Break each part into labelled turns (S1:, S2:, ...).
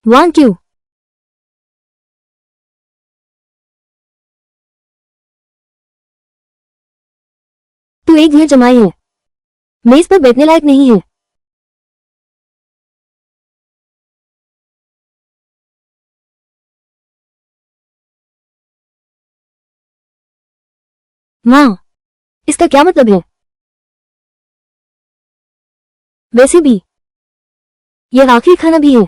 S1: वहां क्यों? तू एक घर जमाई है, मेज पर बैठने लायक नहीं है। माँ, इसका क्या मतलब है? वैसे भी यह आखिरी खाना भी है।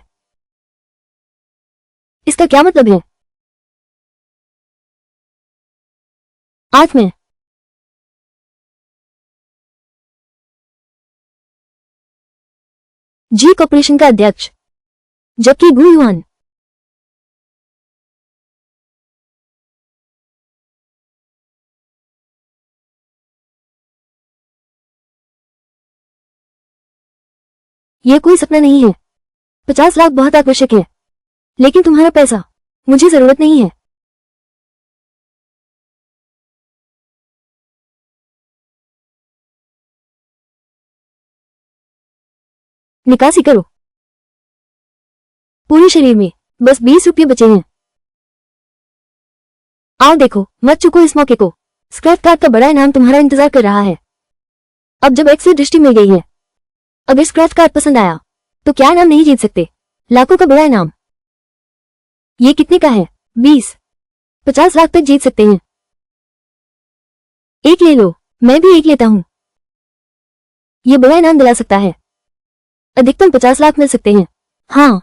S1: इसका क्या मतलब है? आज मैं जी कॉर्पोरेशन का अध्यक्ष, जबकि गु युआन यह कोई सपना नहीं है। 50 लाख बहुत आवश्यक है, लेकिन तुम्हारा पैसा मुझे जरूरत नहीं है। निकासी करो। पूरे शरीर में बस 20 रुपये बचे हैं। आओ देखो, मत चुको इस मौके को। स्क्रैच कार्ड का बड़ा इनाम तुम्हारा इंतजार कर रहा है। अब जब एक्सेल दृष्टि मिल गई है, अगर स्क्रैच कार्ड पसंद आया तो क्या इनाम नहीं जीत सकते? लाखों का बड़ा इनाम। ये कितने का है? 20, 50 लाख तक जीत सकते हैं। एक ले लो। मैं भी एक लेता हूँ। ये बड़ा इनाम दिला सकता है। अधिकतम 50 लाख मिल सकते हैं। हाँ,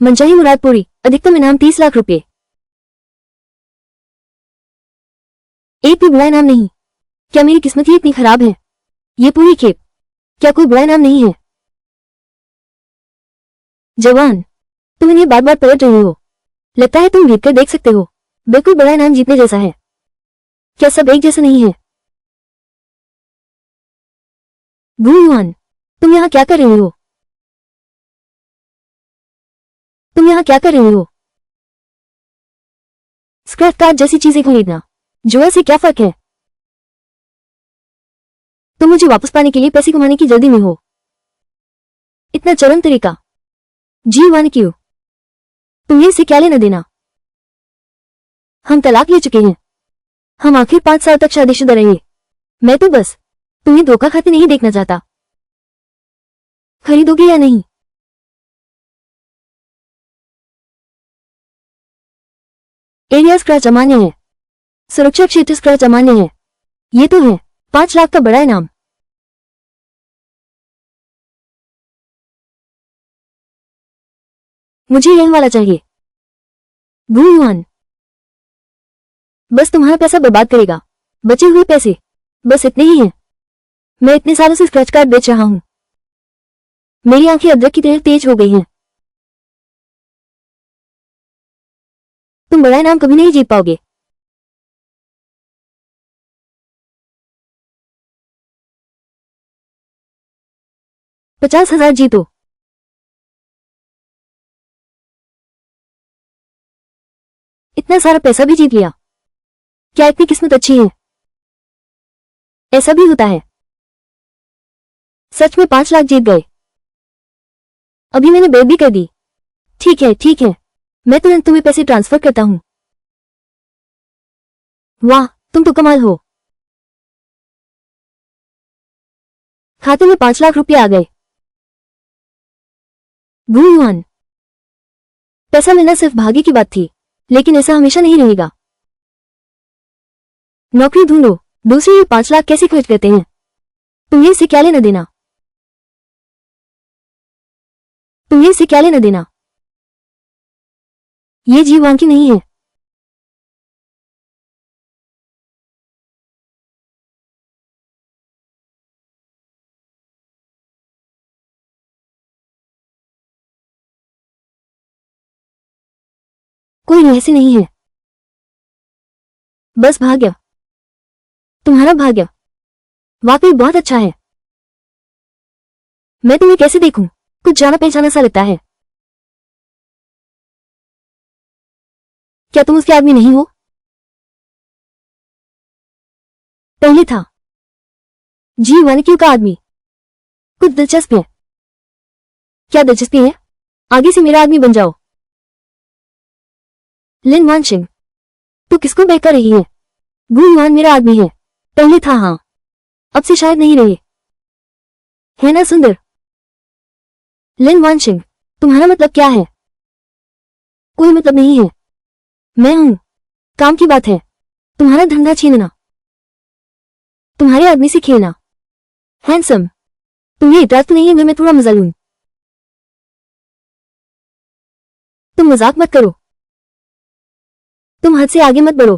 S1: मनचाही मुराद पूरी। अधिकतम इनाम 30 लाख रुपए। एक भी बड़ा इनाम नहीं। क्या मेरी किस्मत ही इतनी खराब है? ये पूरी खेप। क्या कोई बड़ा इनाम नहीं है? जवान, तुम इन्हें बार बार पलट रही हो। लगता है तुम जीत कर देख सकते हो। बिल्कुल बड़ा इनाम जीतने जैसा है। क्या सब एक जैसा नहीं है? गु युआन, तुम यहाँ क्या कर रही हो? तुम यहाँ क्या कर रही हो? स्क्रैच कार्ड जैसी चीजें खरीदना जुआ से क्या फर्क है? तुम मुझे वापस पाने के लिए पैसे कमाने की जल्दी में हो। इतना चरम तरीका। जी वन क्यों? तुम्हें इससे क्या लेना देना? हम तलाक ले चुके हैं। हम आखिर 5 साल तक शादीशुदा रहे। मैं तो बस तुम्हें धोखा खाते नहीं देखना चाहता। खरीदोगे या नहीं? एरिया स्क्रैच अमान्य है। सुरक्षा क्षेत्र स्क्रैच अमान्य है। ये तो है 5 लाख का बड़ा इनाम। मुझे यह वाला चाहिए। गु युआन, बस तुम्हारा पैसा बर्बाद करेगा। बचे हुए पैसे बस इतने ही हैं। मैं इतने सालों से स्क्रैच कार्ड बेच रहा हूं। मेरी आंखें अदरक की तरह तेज हो गई हैं। तुम बड़ा इनाम कभी नहीं जीत पाओगे। 50,000 जीतो। इतना सारा पैसा भी जीत लिया। क्या इतनी किस्मत अच्छी है? ऐसा भी होता है। सच में 5 लाख जीत गए। अभी मैंने बेट भी कर दी। ठीक है, ठीक है। मैं तुरंत तुम्हें पैसे ट्रांसफर करता हूँ। वाह, तुम तो कमाल हो। खाते में 5 लाख रुपए आ गए। गु युआन, पैसा मिलना सिर्फ भाग्य की बात थी, लेकिन ऐसा हमेशा नहीं रहेगा। नौकरी ढूंढो। दूसरे ये 5 लाख कैसे खर्च करते हैं? तुम्हें इससे क्या लेना देना? तुम्हें इससे क्या लेना देना? ये जीवान की नहीं है। कोई रहस्य नहीं है। बस भाग्य। तुम्हारा भाग्य वाकई बहुत अच्छा है। मैं तुम्हें कैसे देखूं? कुछ जाना पहचाना सा लगता है। क्या तुम उसके आदमी नहीं हो? पहले था। जी वानक्यू का आदमी। कुछ दिलचस्प है? क्या दिलचस्पी है? आगे से मेरा आदमी बन जाओ। लिन वानशिंग, तू किसको बहका रही है? गु युआन मेरा आदमी है। पहले था, हाँ, अब से शायद नहीं रहे। है ना सुंदर? लिन वानशिंग, तुम्हारा मतलब क्या है? कोई मतलब नहीं है। मैं हूं। काम की बात है। तुम्हारा धंधा छीनना, तुम्हारे आदमी से खेलना। हैंडसम, तुम्हें इतराज तो नहीं है अगर मैं थोड़ा मजा लूं? तुम मजाक मत करो। तुम हद से आगे मत बढ़ो।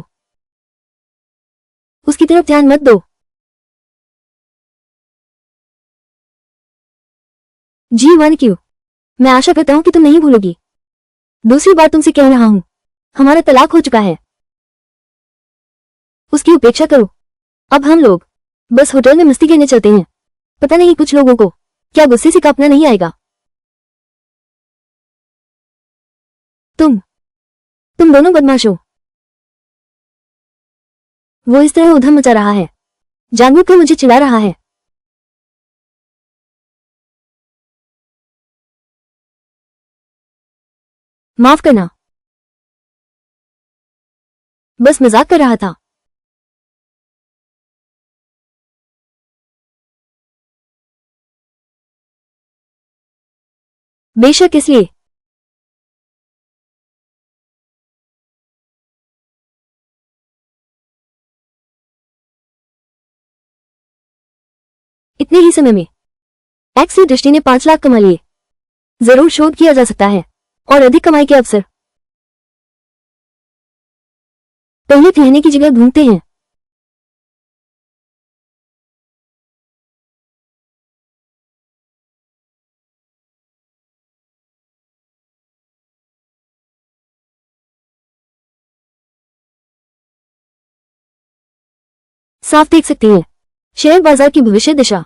S1: उसकी तरफ ध्यान मत दो। जी वन क्यों? मैं आशा करता हूं कि तुम नहीं भूलोगी। दूसरी बार तुमसे कह रहा हूं, हमारा तलाक हो चुका है। उसकी उपेक्षा करो। अब हम लोग बस होटल में मस्ती करने चलते हैं। पता नहीं कुछ लोगों को क्या गुस्से से कांपना नहीं आएगा। तुम दोनों बदमाश हो। वो इस तरह उधम मचा रहा है, जानबूझकर मुझे चिढ़ा रहा है। माफ करना, बस मजाक कर रहा था। बेशक, इसलिए इतने ही समय में एक्स की दृष्टि ने 5 लाख कमा लिए। जरूर शोध किया जा सकता है और अधिक कमाई के अवसर। पहले ठहरने की जगह ढूंढते हैं। साफ देख सकती है शेयर बाजार की भविष्य दिशा।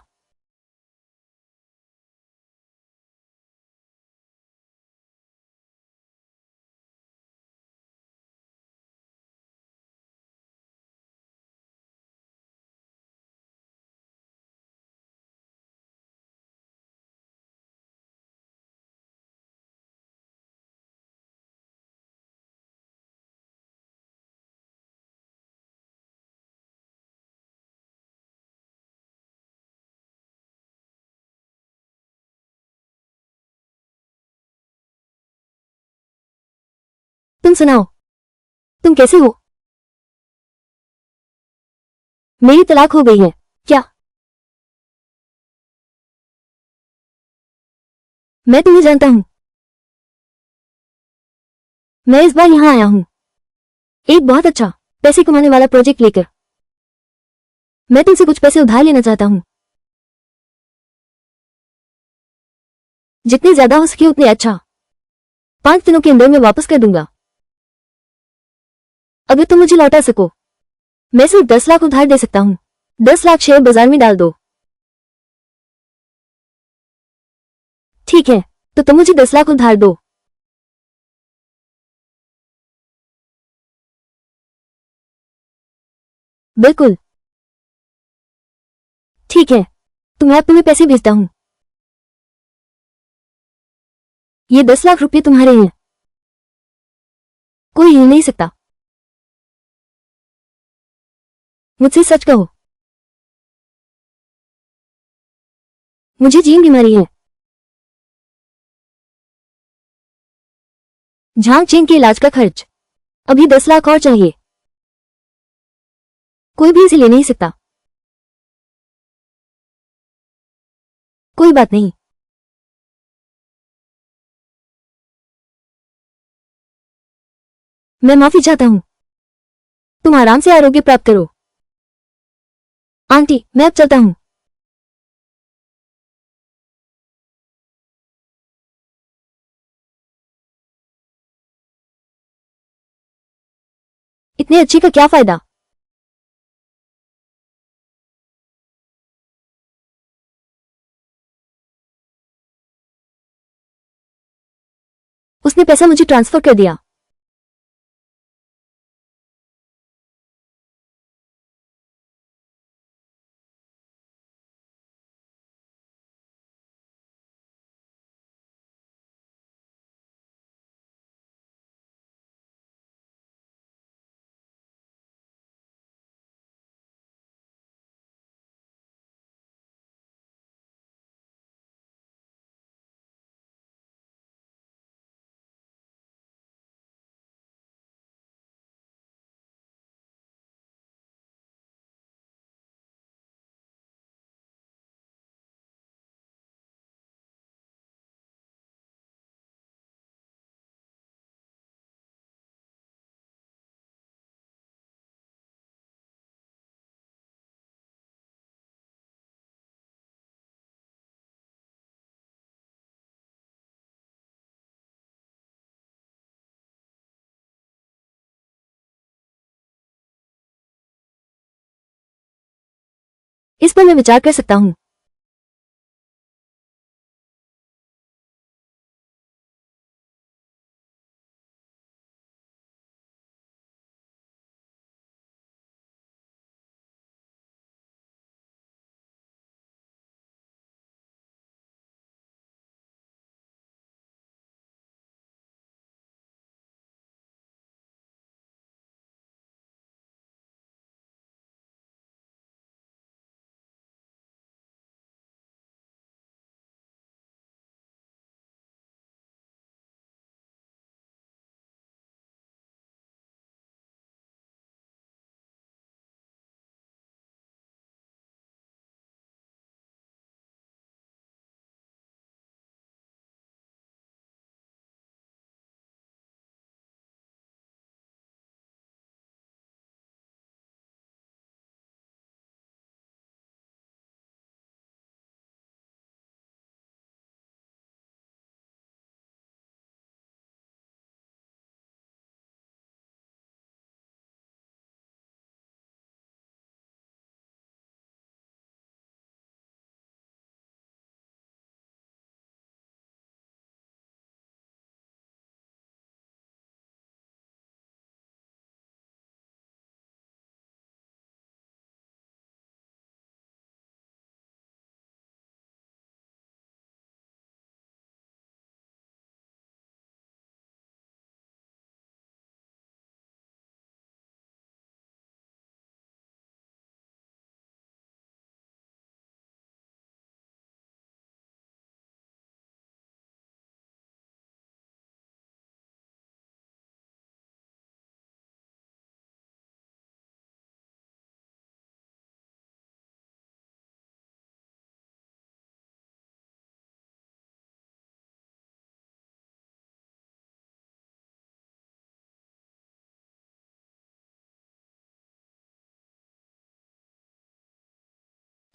S1: तुम सुनाओ, तुम कैसे हो? मेरी तलाक हो गई है क्या? मैं तुम्हें जानता हूं। मैं इस बार यहां आया हूं एक बहुत अच्छा पैसे कमाने वाला प्रोजेक्ट लेकर। मैं तुमसे कुछ पैसे उधार लेना चाहता हूं। जितने ज्यादा हो सके उतने अच्छा। 5 दिनों के अंदर मैं वापस कर दूंगा अगर तुम मुझे लौटा सको। मैं सिर्फ 10 लाख उधार दे सकता हूं। 10 लाख शेयर बाजार में डाल दो। ठीक है, तो तुम मुझे 10 लाख उधार दो। बिल्कुल ठीक है, तो मैं अब तुम्हें पैसे भेजता हूं। ये 10 लाख रुपए तुम्हारे हैं। कोई हिल नहीं सकता। मुझसे सच कहो। मुझे जीन बीमारी है। झांग चेन के इलाज का खर्च। अभी 10 लाख और चाहिए। कोई भी इसे ले नहीं सकता। कोई बात नहीं। मैं माफी चाहता हूं। तुम आराम से आरोग्य प्राप्त करो। आंटी, मैं अब चलता हूं। इतने अच्छे का क्या फायदा? उसने पैसा मुझे ट्रांसफर कर दिया। इस पर मैं विचार कर सकता हूँ।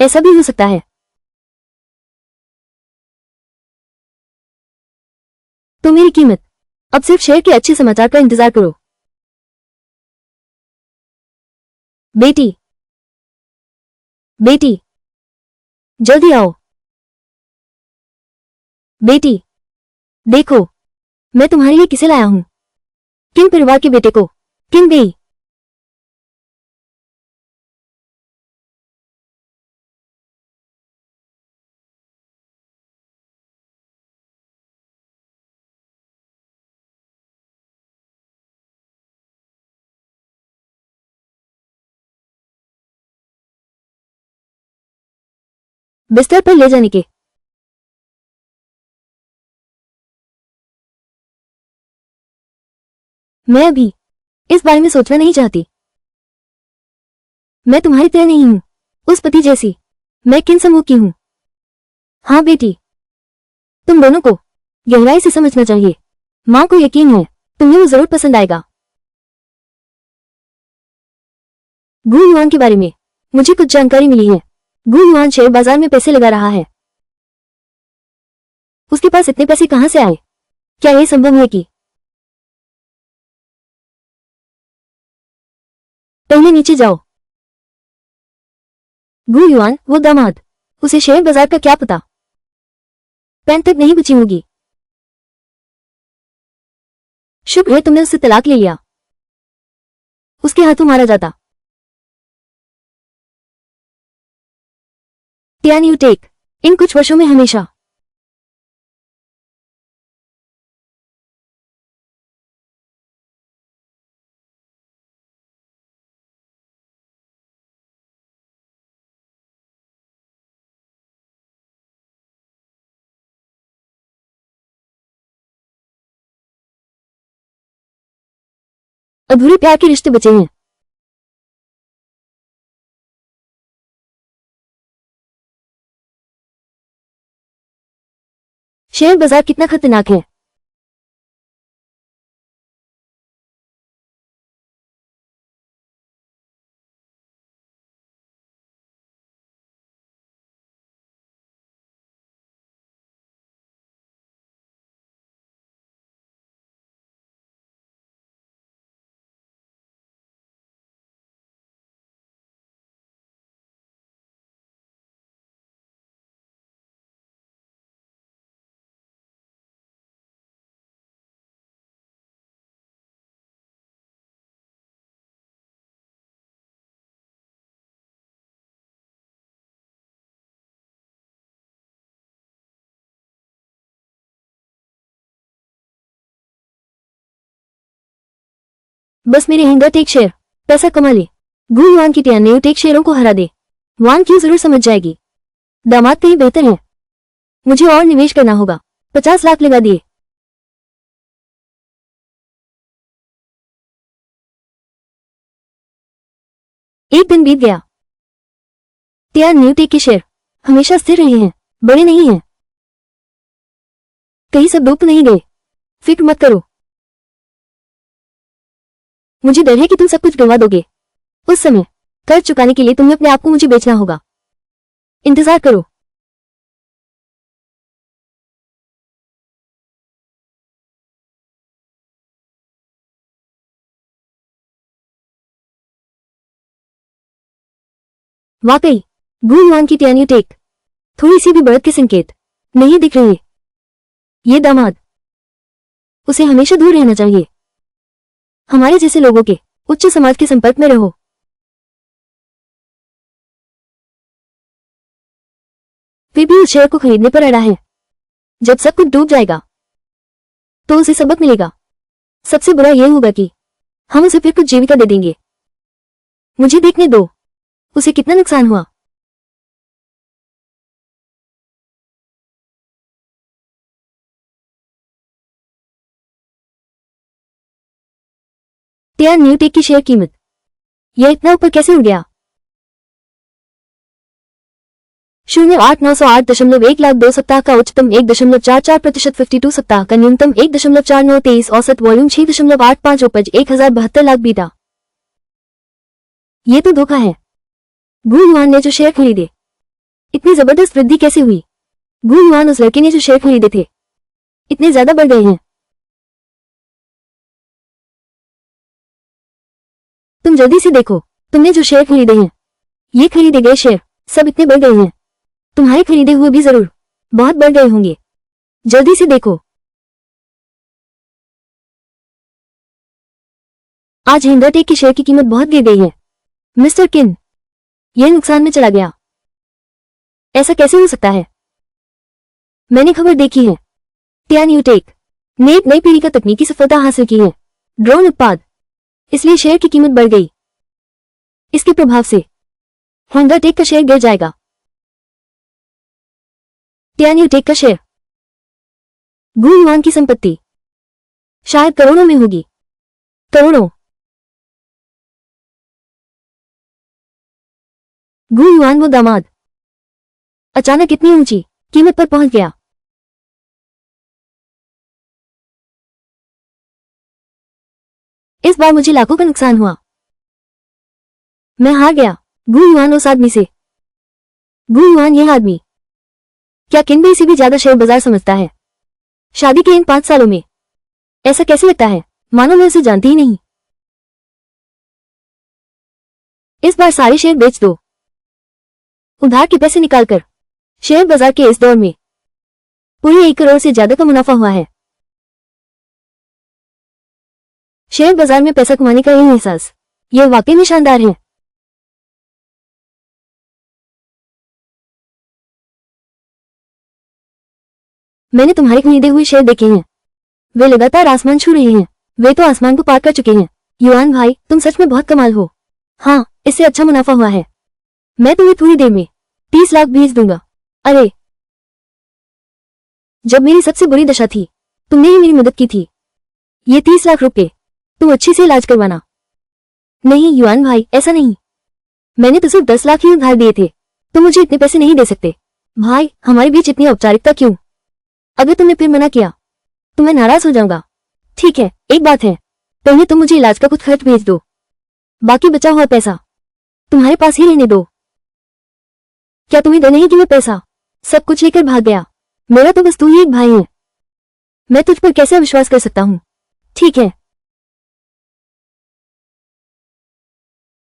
S1: ऐसा भी हो सकता है। तो मेरी कीमत, अब सिर्फ शेर के अच्छे समाचार का इंतजार करो। बेटी, बेटी, जल्दी आओ। बेटी, देखो, मैं तुम्हारे लिए किसे लाया हूं। किंग परिवार के बेटे को। किंग बेई। बिस्तर पर ले जाने के। मैं अभी इस बारे में सोचना नहीं चाहती। मैं तुम्हारी तरह नहीं हूं, उस पति जैसी। मैं किन समूह की हूं। हाँ बेटी, तुम दोनों को गहराई से समझना चाहिए। माँ को यकीन है तुम्हें वो जरूर पसंद आएगा। गु युआन के बारे में मुझे कुछ जानकारी मिली है। गु युआन शेयर बाजार में पैसे लगा रहा है। उसके पास इतने पैसे कहां से आए? क्या यह संभव है कि पहले नीचे जाओ। गु युआन, वो दामाद, उसे शेयर बाजार का क्या पता? पैंट तक नहीं बची होगी। शुक्र है तुमने उससे तलाक ले लिया। उसके हाथों मारा जाता। Tian you take. इन कुछ वर्षों में हमेशा अधूरे प्यार के रिश्ते बचे हैं। शेयर बाजार कितना खतरनाक है। बस मेरे हिंदा टेक शेयर पैसा कमा ले। गु युआन की टियान ने टेक शेयरों को हरा दे। वान क्यों जरूर समझ जाएगी। दामाद कहीं बेहतर है। मुझे और निवेश करना होगा। 50 लाख लगा दिए। एक दिन बीत गया। टियान न्यू टेक के शेयर हमेशा स्थिर रहे हैं, बड़े नहीं हैं। कहीं सब डूब तो नहीं गए। फिक्र मत करो। मुझे डर है कि तुम सब कुछ गंवा दोगे। उस समय कर्ज चुकाने के लिए तुम्हें अपने आप को मुझे बेचना होगा। इंतजार करो। वाकई गु युआन की टियान न्यू टेक थोड़ी सी भी बढ़त के संकेत नहीं दिख रहे। ये दामाद, उसे हमेशा दूर रहना चाहिए। हमारे जैसे लोगों के उच्च समाज के संपर्क में रहो। फिर भी उस शेयर को खरीदने पर अड़ा है। जब सब कुछ डूब जाएगा तो उसे सबक मिलेगा। सबसे बुरा यह होगा कि हम उसे फिर कुछ जीविका दे देंगे। मुझे देखने दो उसे कितना नुकसान हुआ। टियान न्यू टेक की शेयर कीमत यह इतना ऊपर कैसे उड़ गया। 08,908.1 लाख 2 सप्ताह का उच्चतम 1.44%, 52 सप्ताह का न्यूनतम 1.4923, औसत वॉल्यूम 6.85, उपज 1072 लाख बीता। ये तो धोखा है। गु युआन ने जो शेयर खरीदे, इतनी जबरदस्त वृद्धि कैसे हुई। गु युआन उस लड़के ने जो शेयर खरीदे थे इतने ज्यादा बढ़ गए हैं। तुम जल्दी से देखो, तुमने जो शेयर खरीदे हैं, ये खरीदे गए शेयर सब इतने बढ़ गए हैं। तुम्हारे खरीदे हुए भी जरूर बहुत बढ़ गए होंगे। जल्दी से देखो। आज हिंदा टेक की शेयर की कीमत बहुत गिर गई है। मिस्टर किन, यह नुकसान में चला गया। ऐसा कैसे हो सकता है। मैंने खबर देखी है। टियान न्यू टेक ने एक नई पीढ़ी का तकनीकी सफलता हासिल की है, ड्रोन उत्पाद, इसलिए शेयर की कीमत बढ़ गई। इसके प्रभाव से हिंदा टेक का शेयर गिर जाएगा। टियान न्यू टेक का शेयर, गु युआन की संपत्ति शायद करोड़ों में होगी। करोड़ों। गु युआन वो दामाद अचानक इतनी ऊंची कीमत पर पहुंच गया। इस बार मुझे लाखों का नुकसान हुआ। मैं हार गया। गु युआन उस आदमी से। गु युआन यह आदमी, क्या किन भी इसी भी ज्यादा शेयर बाजार समझता है। शादी के इन 5 सालों में ऐसा कैसे लगता है मानो मैं उसे जानती ही नहीं। इस बार सारे शेयर बेच दो। उधार के पैसे निकालकर। शेयर बाजार के इस दौर में पूरे 1 करोड़ से ज्यादा का मुनाफा हुआ है। शेयर बाजार में पैसा कमाने का यह एहसास, यह वाकई में शानदार है। मैंने तुम्हारे खरीदे हुए शेयर देखे हैं। वे लगातार आसमान छू रहे हैं। वे तो आसमान को पार कर चुके हैं। युआन भाई, तुम सच में बहुत कमाल हो। हाँ, इससे अच्छा मुनाफा हुआ है। मैं तुम्हें थोड़ी देर में 30 लाख भेज दूंगा। अरे, जब मेरी सबसे बुरी दशा थी तुमने ही मेरी मदद की थी। ये 30 लाख रुपए तुम अच्छी से इलाज करवाना। नहीं युआन भाई, ऐसा नहीं। मैंने तो सिर्फ 10 लाख ही उधार दिए थे। तुम मुझे इतने पैसे नहीं दे सकते। भाई, हमारे बीच इतनी औपचारिकता क्यों। अगर तुमने फिर मना किया तो मैं नाराज हो जाऊंगा। ठीक है, एक बात है, पहले तुम मुझे इलाज का कुछ खर्च भेज दो। बाकी बचा हुआ पैसा तुम्हारे पास ही रहने दो। क्या तुम्हें डर नहीं कि मैं पैसा सब कुछ लेकर भाग गया। मेरा तो बस तू ही एक भाई है। मैं तुझ पर कैसे विश्वास कर सकता हूँ। ठीक है,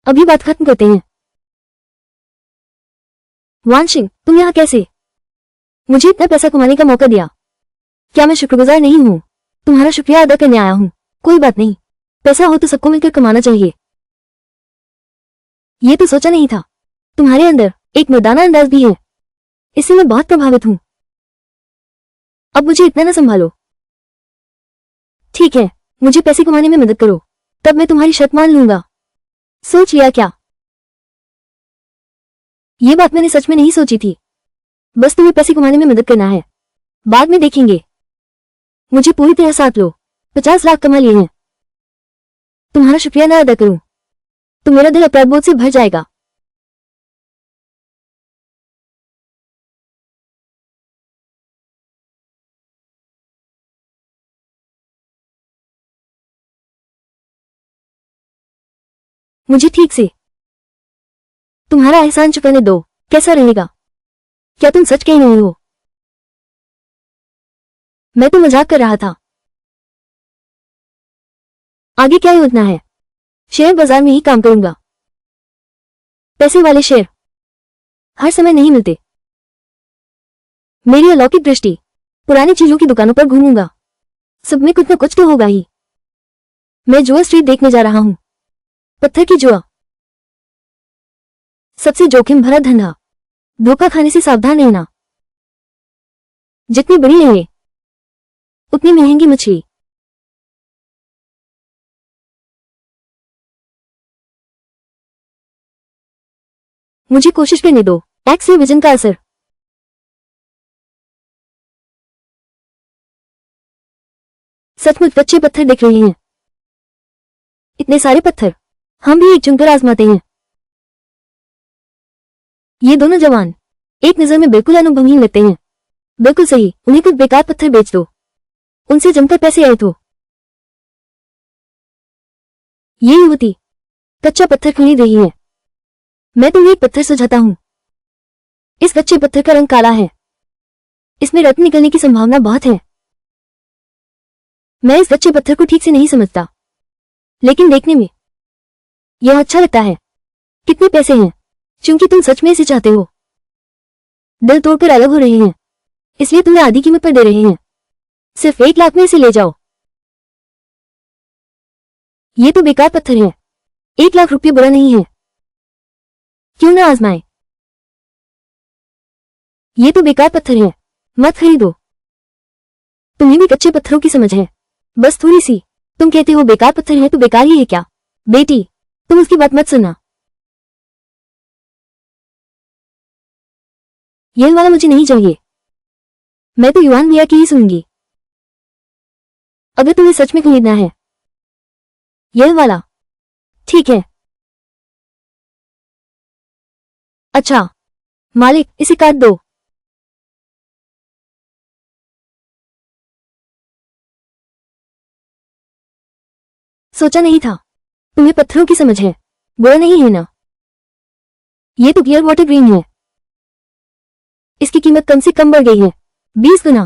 S1: अभी बात खत्म करते हैं। वानशिंग, तुम यहाँ कैसे। मुझे इतना पैसा कमाने का मौका दिया। क्या मैं शुक्रगुजार नहीं हूँ। तुम्हारा शुक्रिया अदा करने आया हूँ। कोई बात नहीं, पैसा हो तो सबको मिलकर कमाना चाहिए। ये तो सोचा नहीं था। तुम्हारे अंदर एक मर्दाना अंदाज भी है, इससे मैं बहुत प्रभावित हूँ। अब मुझे इतना ना संभालो। ठीक है, मुझे पैसे कमाने में मदद करो तब मैं तुम्हारी शर्त मान लूंगा। सोच लिया क्या? ये बात मैंने सच में नहीं सोची थी। बस तुम्हें पैसे कमाने में मदद करना है, बाद में देखेंगे। मुझे पूरी तरह साथ लो। 50 लाख कमा लिए हैं। तुम्हारा शुक्रिया ना अदा करूं तो मेरा दिल अपराध बोध से भर जाएगा। मुझे ठीक से तुम्हारा एहसान चुकाने दो। कैसा रहेगा? क्या तुम सच कह रही हो? मैं तो मजाक कर रहा था। आगे क्या योजना है? शेयर बाजार में ही काम करूंगा। पैसे वाले शेयर हर समय नहीं मिलते। मेरी अलौकिक दृष्टि। पुरानी चीजों की दुकानों पर घूमूंगा। सब में कुछ न कुछ तो होगा ही। मैं जुआ स्ट्रीट देखने जा रहा हूं। पत्थर की जुआ सबसे जोखिम भरा धंधा। धोखा खाने से सावधान रहना। जितनी बड़ी लेंगे उतनी महंगी मछली। मुझे कोशिश करने दो। एक्स से वजन का असर। सचमुच कच्चे पत्थर दिख रहे हैं। इतने सारे पत्थर। हम भी एक चुनकर आजमाते हैं। ये दोनों जवान एक नजर में बिल्कुल अनुभवहीन लगते हैं। बिल्कुल सही, उन्हें कुछ बेकार पत्थर बेच दो। उनसे जमकर पैसे आए तो। ये युवती कच्चा पत्थर खरीद रही है। मैं तुम्हें एक पत्थर सुझाता हूं। इस कच्चे पत्थर का रंग काला है। इसमें रत्न निकलने की संभावना बहुत है। मैं इस कच्चे पत्थर को ठीक से नहीं समझता, लेकिन देखने में यह अच्छा लगता है। कितने पैसे हैं? क्योंकि तुम सच में इसे चाहते हो। दिल तोड़कर अलग हो रहे हैं, इसलिए तुम्हें आधी कीमत पर दे रहे हैं। सिर्फ 1 लाख में इसे ले जाओ। ये तो बेकार पत्थर है। 1 लाख रुपये बुरा नहीं है। क्यों ना आजमाए? ये तो बेकार पत्थर है, मत खरीदो। तुम्हें भी कच्चे पत्थरों की समझ है, बस थोड़ी सी। तुम कहते हो बेकार पत्थर है तो बेकार ही है क्या? बेटी, तुम उसकी बात मत सुनना। यह वाला मुझे नहीं चाहिए। मैं तो युवान भैया की ही सुनूंगी। अगर तुम्हें सच में खरीदना है यह वाला, ठीक है। अच्छा मालिक, इसे काट दो। सोचा नहीं था तुम्हें पत्थरों की समझ है। बुरा नहीं है ना? ये तो क्लियर वाटर ग्रीन है। इसकी कीमत कम से कम बढ़ गई है, 20 गुना।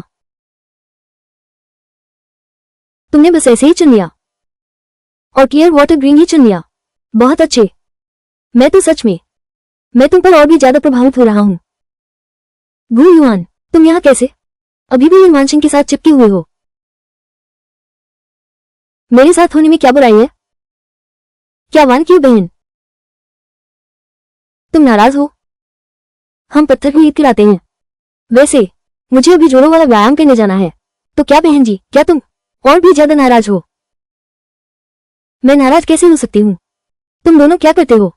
S1: तुमने बस ऐसे ही चुन लिया और क्लियर वाटर ग्रीन ही चुन लिया। बहुत अच्छे। मैं तुम पर और भी ज्यादा प्रभावित हो रहा हूं। गु युआन, तुम यहां कैसे? अभी भी युवान सिंह के साथ चिपके हुए हो। मेरे साथ होने में क्या बुराई है? क्या वान क्यों बहन? तुम नाराज हो? हम पत्थर खरीद कर आते हैं। वैसे मुझे अभी जोरों वाला व्यायाम करने जाना है। तो क्या बहन जी, क्या तुम और भी ज्यादा नाराज हो? मैं नाराज कैसे हो सकती हूँ? तुम दोनों क्या करते हो?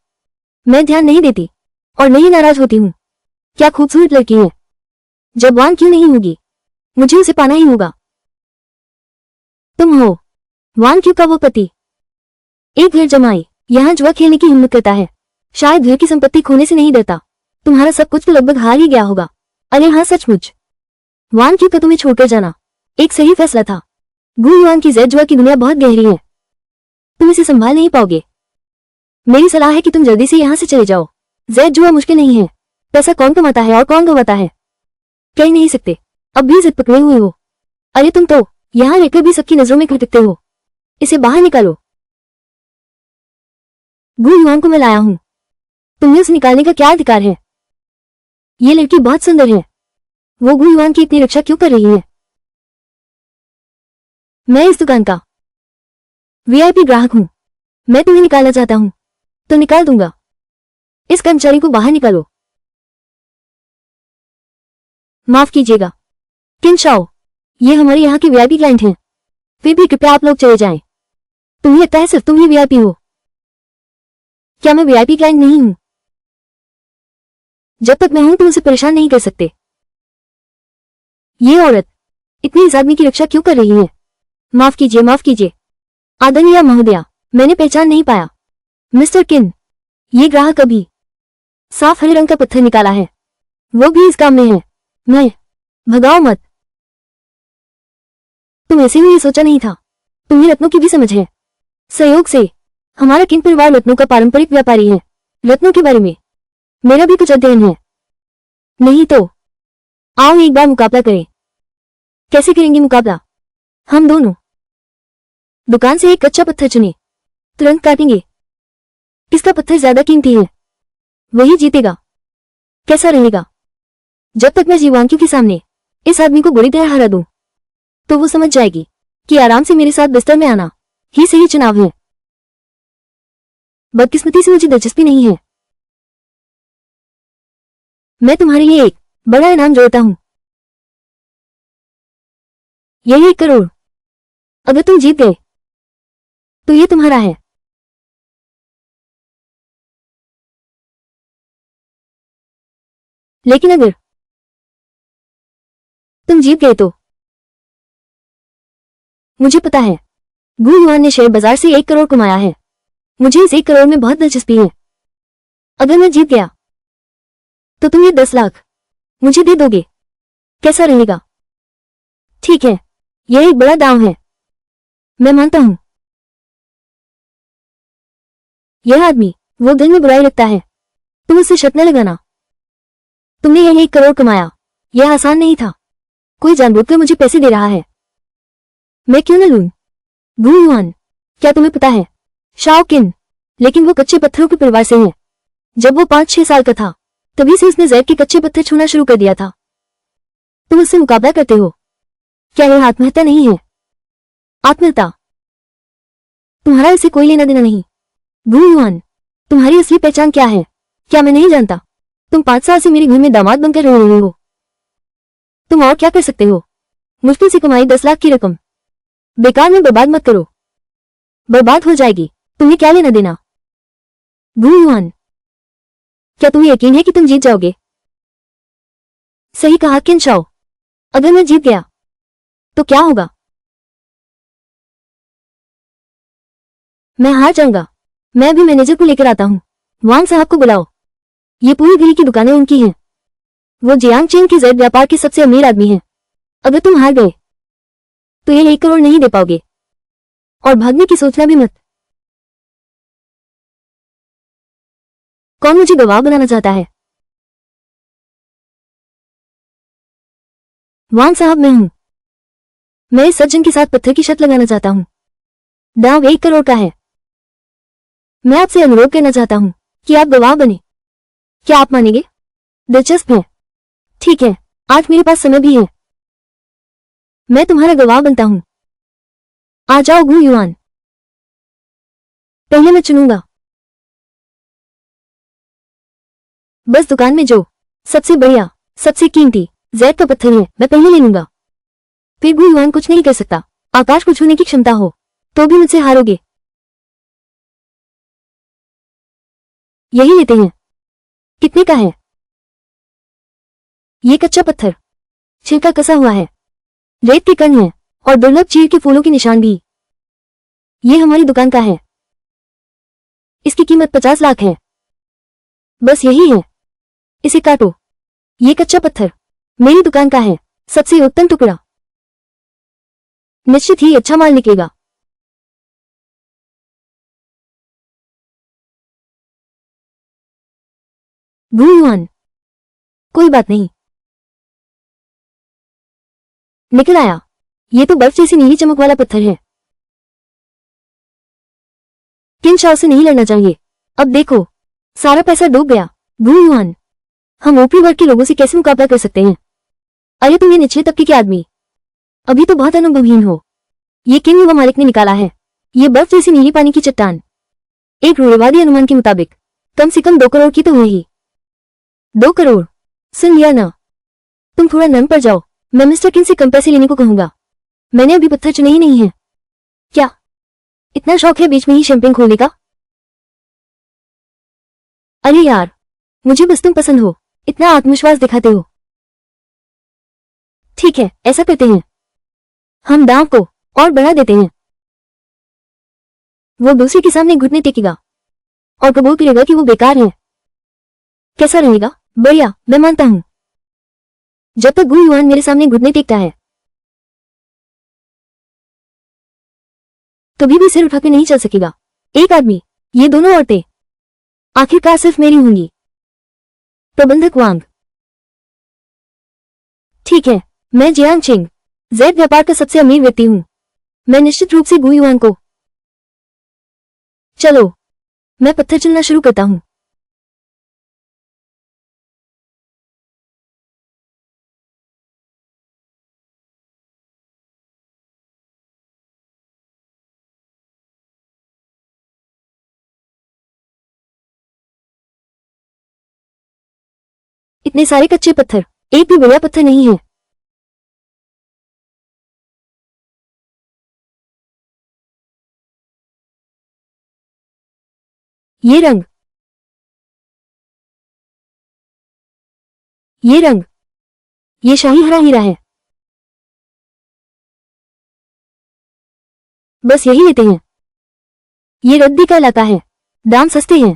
S1: मैं ध्यान नहीं देती और नहीं नाराज होती हूँ। क्या खूबसूरत लड़की है। जब वान क्यों नहीं होगी, मुझे उसे पाना ही होगा। तुम हो वान क्यों का वो पति। एक घर जमाई यहाँ जुआ खेलने की हिम्मत करता है। शायद घर की संपत्ति खोने से नहीं डरता। तुम्हारा सब कुछ तो लगभग हार ही गया होगा। अरे हाँ, सचमुच वान क्यों का तुम्हें छोड़कर जाना एक सही फैसला था। गु युआन की जेड जुआ की दुनिया बहुत गहरी है। तुम इसे संभाल नहीं पाओगे। मेरी सलाह है कि तुम जल्दी से यहाँ से चले जाओ। जेड जुआ मुश्किल नहीं है। पैसा कौन कमाता है और कौन गंवाता है, कह नहीं सकते। अब भी जिद पकड़े हुए हो। अरे तुम तो यहाँ रहकर भी सबकी नजरों में खटकते हो। इसे बाहर निकालो। गु युआन को मैं लाया हूं। तुम्हें उसे निकालने का क्या अधिकार है? ये लड़की बहुत सुंदर है। वो गु युआन की इतनी रक्षा क्यों कर रही है? मैं इस दुकान का वीआईपी ग्राहक हूं। मैं तुम्हें निकालना चाहता हूं तो निकाल दूंगा। इस कर्मचारी को बाहर निकालो। माफ कीजिएगा किन शाओ, ये हमारे यहाँ के वीआईपी क्लाइंट हैं। फिर भी कृपया आप लोग चले जाएं। तुम्हें लगता है सिर्फ तुम ही वीआईपी हो? क्या मैं वीआईपी क्लाइंट नहीं हूं? जब तक मैं हूं तुम उसे परेशान नहीं कर सकते। ये औरत इतनी इस आदमी की रक्षा क्यों कर रही है? माफ कीजिए, माफ कीजिए आदरणीय महोदया, मैंने पहचान नहीं पाया। मिस्टर किन, ये ग्राहक अभी साफ हरे रंग का पत्थर निकाला है, वो भी इस काम में है। मैं भगाओ मत। तुम ऐसे ही ये सोचा नहीं था। तुम्हें रत्नों की भी समझ है। सहयोग से हमारा किन परिवार रत्नों का पारंपरिक व्यापारी है। रत्नों के बारे में मेरा भी कुछ अध्ययन है। नहीं तो आओ एक बार मुकाबला करें। कैसे करेंगे मुकाबला? हम दोनों दुकान से एक कच्चा पत्थर चुने, तुरंत काटेंगे। किसका पत्थर ज्यादा कीमती है वही जीतेगा। कैसा रहेगा? जब तक मैं जीवांकियों के सामने इस आदमी को बुरी तरह हरा दूं, तो वो समझ जाएगी कि आराम से मेरे साथ बिस्तर में आना ही सही चुनाव है। बदकिस्मती से मुझे दिलचस्पी नहीं है। मैं तुम्हारे लिए एक बड़ा इनाम जोड़ता हूं। यही 1 करोड़। अगर तुम जीत गए तो ये तुम्हारा है। लेकिन अगर तुम जीत गए तो मुझे पता है गु युआन ने शेयर बाजार से 1 करोड़ कमाया है। मुझे इस 1 करोड़ में बहुत दिलचस्पी है। अगर मैं जीत गया तो तुम ये 10 लाख मुझे दे दोगे। कैसा रहेगा? ठीक है, यह एक बड़ा दांव है, मैं मानता हूं। यह आदमी वो दिल में बुराई रखता है। तुम उससे शर्त न लगाना। तुमने यह 1 करोड़ कमाया, यह आसान नहीं था। कोई जानबूझकर मुझे पैसे दे रहा है, मैं क्यों न लूं? गु युआन, क्या तुम्हें पता है शाओ किन, लेकिन वो कच्चे पत्थरों के परिवार से है। जब वो 5-6 साल का था तभी से उसने जैब के कच्चे पत्थर छूना शुरू कर दिया था। तुम उससे मुकाबला करते हो? क्या यह आत्महत्या नहीं है? आत्महत्या? तुम्हारा इससे कोई लेना देना नहीं। गु युआन, तुम्हारी असली पहचान क्या है? क्या मैं नहीं जानता? तुम 5 साल से मेरे घर में दामाद बनकर रह रहे हो। तुम और क्या कर सकते हो? मुश्किल से कमाई 10 लाख की रकम बेकार में बर्बाद मत करो, बर्बाद हो जाएगी। तुम्हें क्या लेना देना? गु युआन, क्या तुम्हें यकीन है कि तुम जीत जाओगे? सही कहा किन शाओ। अगर मैं जीत गया तो क्या होगा? मैं हार जाऊंगा। मैं अभी मैनेजर को लेकर आता हूं। वांग साहब को बुलाओ। ये पूरी घड़ी की दुकानें उनकी हैं। वो जियांग चेन के जैब व्यापार के सबसे अमीर आदमी हैं। अगर तुम हार गए तो ये 1 करोड़ नहीं दे पाओगे, और भागने की सोचना भी मत। कौन मुझे गवाह बनाना चाहता है? वांग साहब, मैं हूं। मैं इस सज्जन के साथ पत्थर की शर्त लगाना चाहता हूं। दांव 1 करोड़ का है। मैं आपसे अनुरोध करना चाहता हूं कि आप गवाह बने। क्या आप मानेंगे? दिलचस्प है। ठीक है, आज मेरे पास समय भी है। मैं तुम्हारा गवाह बनता हूं। आ जाओ गु युआन। पहले मैं चुनूंगा। बस दुकान में जो सबसे बढ़िया, सबसे कीमती जैद का पत्थर है मैं पहले ले लूंगा। फिर गु युआन कुछ नहीं कर सकता। आकाश को छूने की क्षमता हो तो भी मुझसे हारोगे। यही लेते हैं। कितने का है? ये कच्चा पत्थर छिलका कसा हुआ है, रेत के कण हैं और दुर्लभ चीड़ के फूलों के निशान भी। ये हमारी दुकान का है। इसकी कीमत 50 लाख है। बस यही है। इसे काटो। ये कच्चा पत्थर मेरी दुकान का है, सबसे उत्तम टुकड़ा। निश्चित ही अच्छा माल निकलेगा। गु युआन, कोई बात नहीं। निकल आया। ये तो बर्फ जैसी नीली चमक वाला पत्थर है। किन शाओ से नहीं लड़ना चाहिए। अब देखो, सारा पैसा डूब गया। गु युआन, हम ऊपरी वर्ग के लोगों से कैसे मुकाबला कर सकते हैं? अरे तुम ये निचले तबके के आदमी अभी तो बहुत अनुभवहीन हो। ये किन युवा मालिक ने निकाला है? ये बर्फ जैसी नीली पानी की चट्टान एक रूढ़िवादी अनुमान के मुताबिक कम से कम 2 करोड़ की तो हुई। 2 करोड़? सुन लिया ना? तुम थोड़ा नम पड़ जाओ। मैं मिस्टर किन से कम पैसे लेने को कहूंगा। मैंने अभी पत्थर चुने ही नहीं है। क्या इतना शौक है बीच में ही शैंपेन खोलने का? अरे यार, मुझे बस तुम पसंद हो, इतना आत्मविश्वास दिखाते हो। ठीक है, ऐसा करते हैं, हम दांव को और बढ़ा देते हैं। वो दूसरे के सामने घुटने टेकेगा और कबूल करेगा कि वो बेकार है। कैसा रहेगा? बढ़िया, मैं मानता हूं। जब तक गु युआन मेरे सामने घुटने टेकता है कभी भी सिर उठाकर नहीं चल सकेगा। एक आदमी, ये दोनों औरतें आखिरकार सिर्फ मेरी होंगी। प्रबंधक वांग। ठीक है, मैं जियांग चिंग, जेड व्यापार का सबसे अमीर व्यक्ति हूं। मैं निश्चित रूप से गु युआन को। चलो, मैं पत्थर चुनना शुरू करता हूं। इतने सारे कच्चे पत्थर, एक भी बढ़िया पत्थर नहीं है। ये रंग, ये रंग, ये शाही हरा हीरा है। बस यही लेते हैं। ये रद्दी का इलाका है, दाम सस्ते हैं।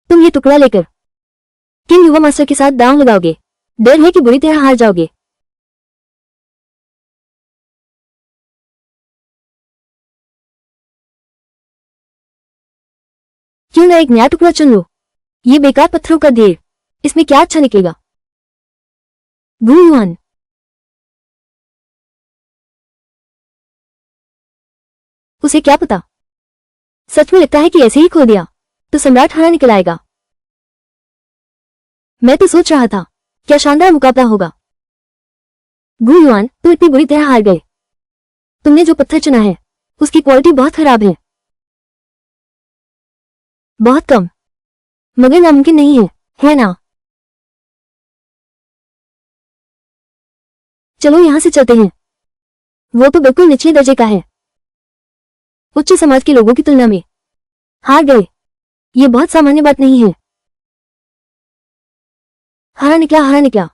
S1: तुम ये टुकड़ा लेकर किंग युवा मास्टर के साथ दांव लगाओगे? डर है कि बुरी तरह हार जाओगे। क्यों ना एक नया टुकड़ा चुन लो? ये बेकार पत्थरों का ढेर, इसमें क्या अच्छा निकलेगा? गु युआन, उसे क्या पता? सच में लगता है कि ऐसे ही खो दिया तो सम्राट हारा निकल आएगा। मैं तो सोच रहा था, क्या शानदार मुकाबला होगा। गु युआन, तुम इतनी बुरी तरह हार गए। तुमने जो पत्थर चुना है उसकी क्वालिटी बहुत खराब है। बहुत कम, मगर नामुमकिन नहीं है ना? चलो यहां से चलते हैं। वो तो बिल्कुल निचले दर्जे का है, उच्च समाज के लोगों की तुलना में। हार गए, ये बहुत सामान्य बात नहीं है। हारा निकला, हारा निकला।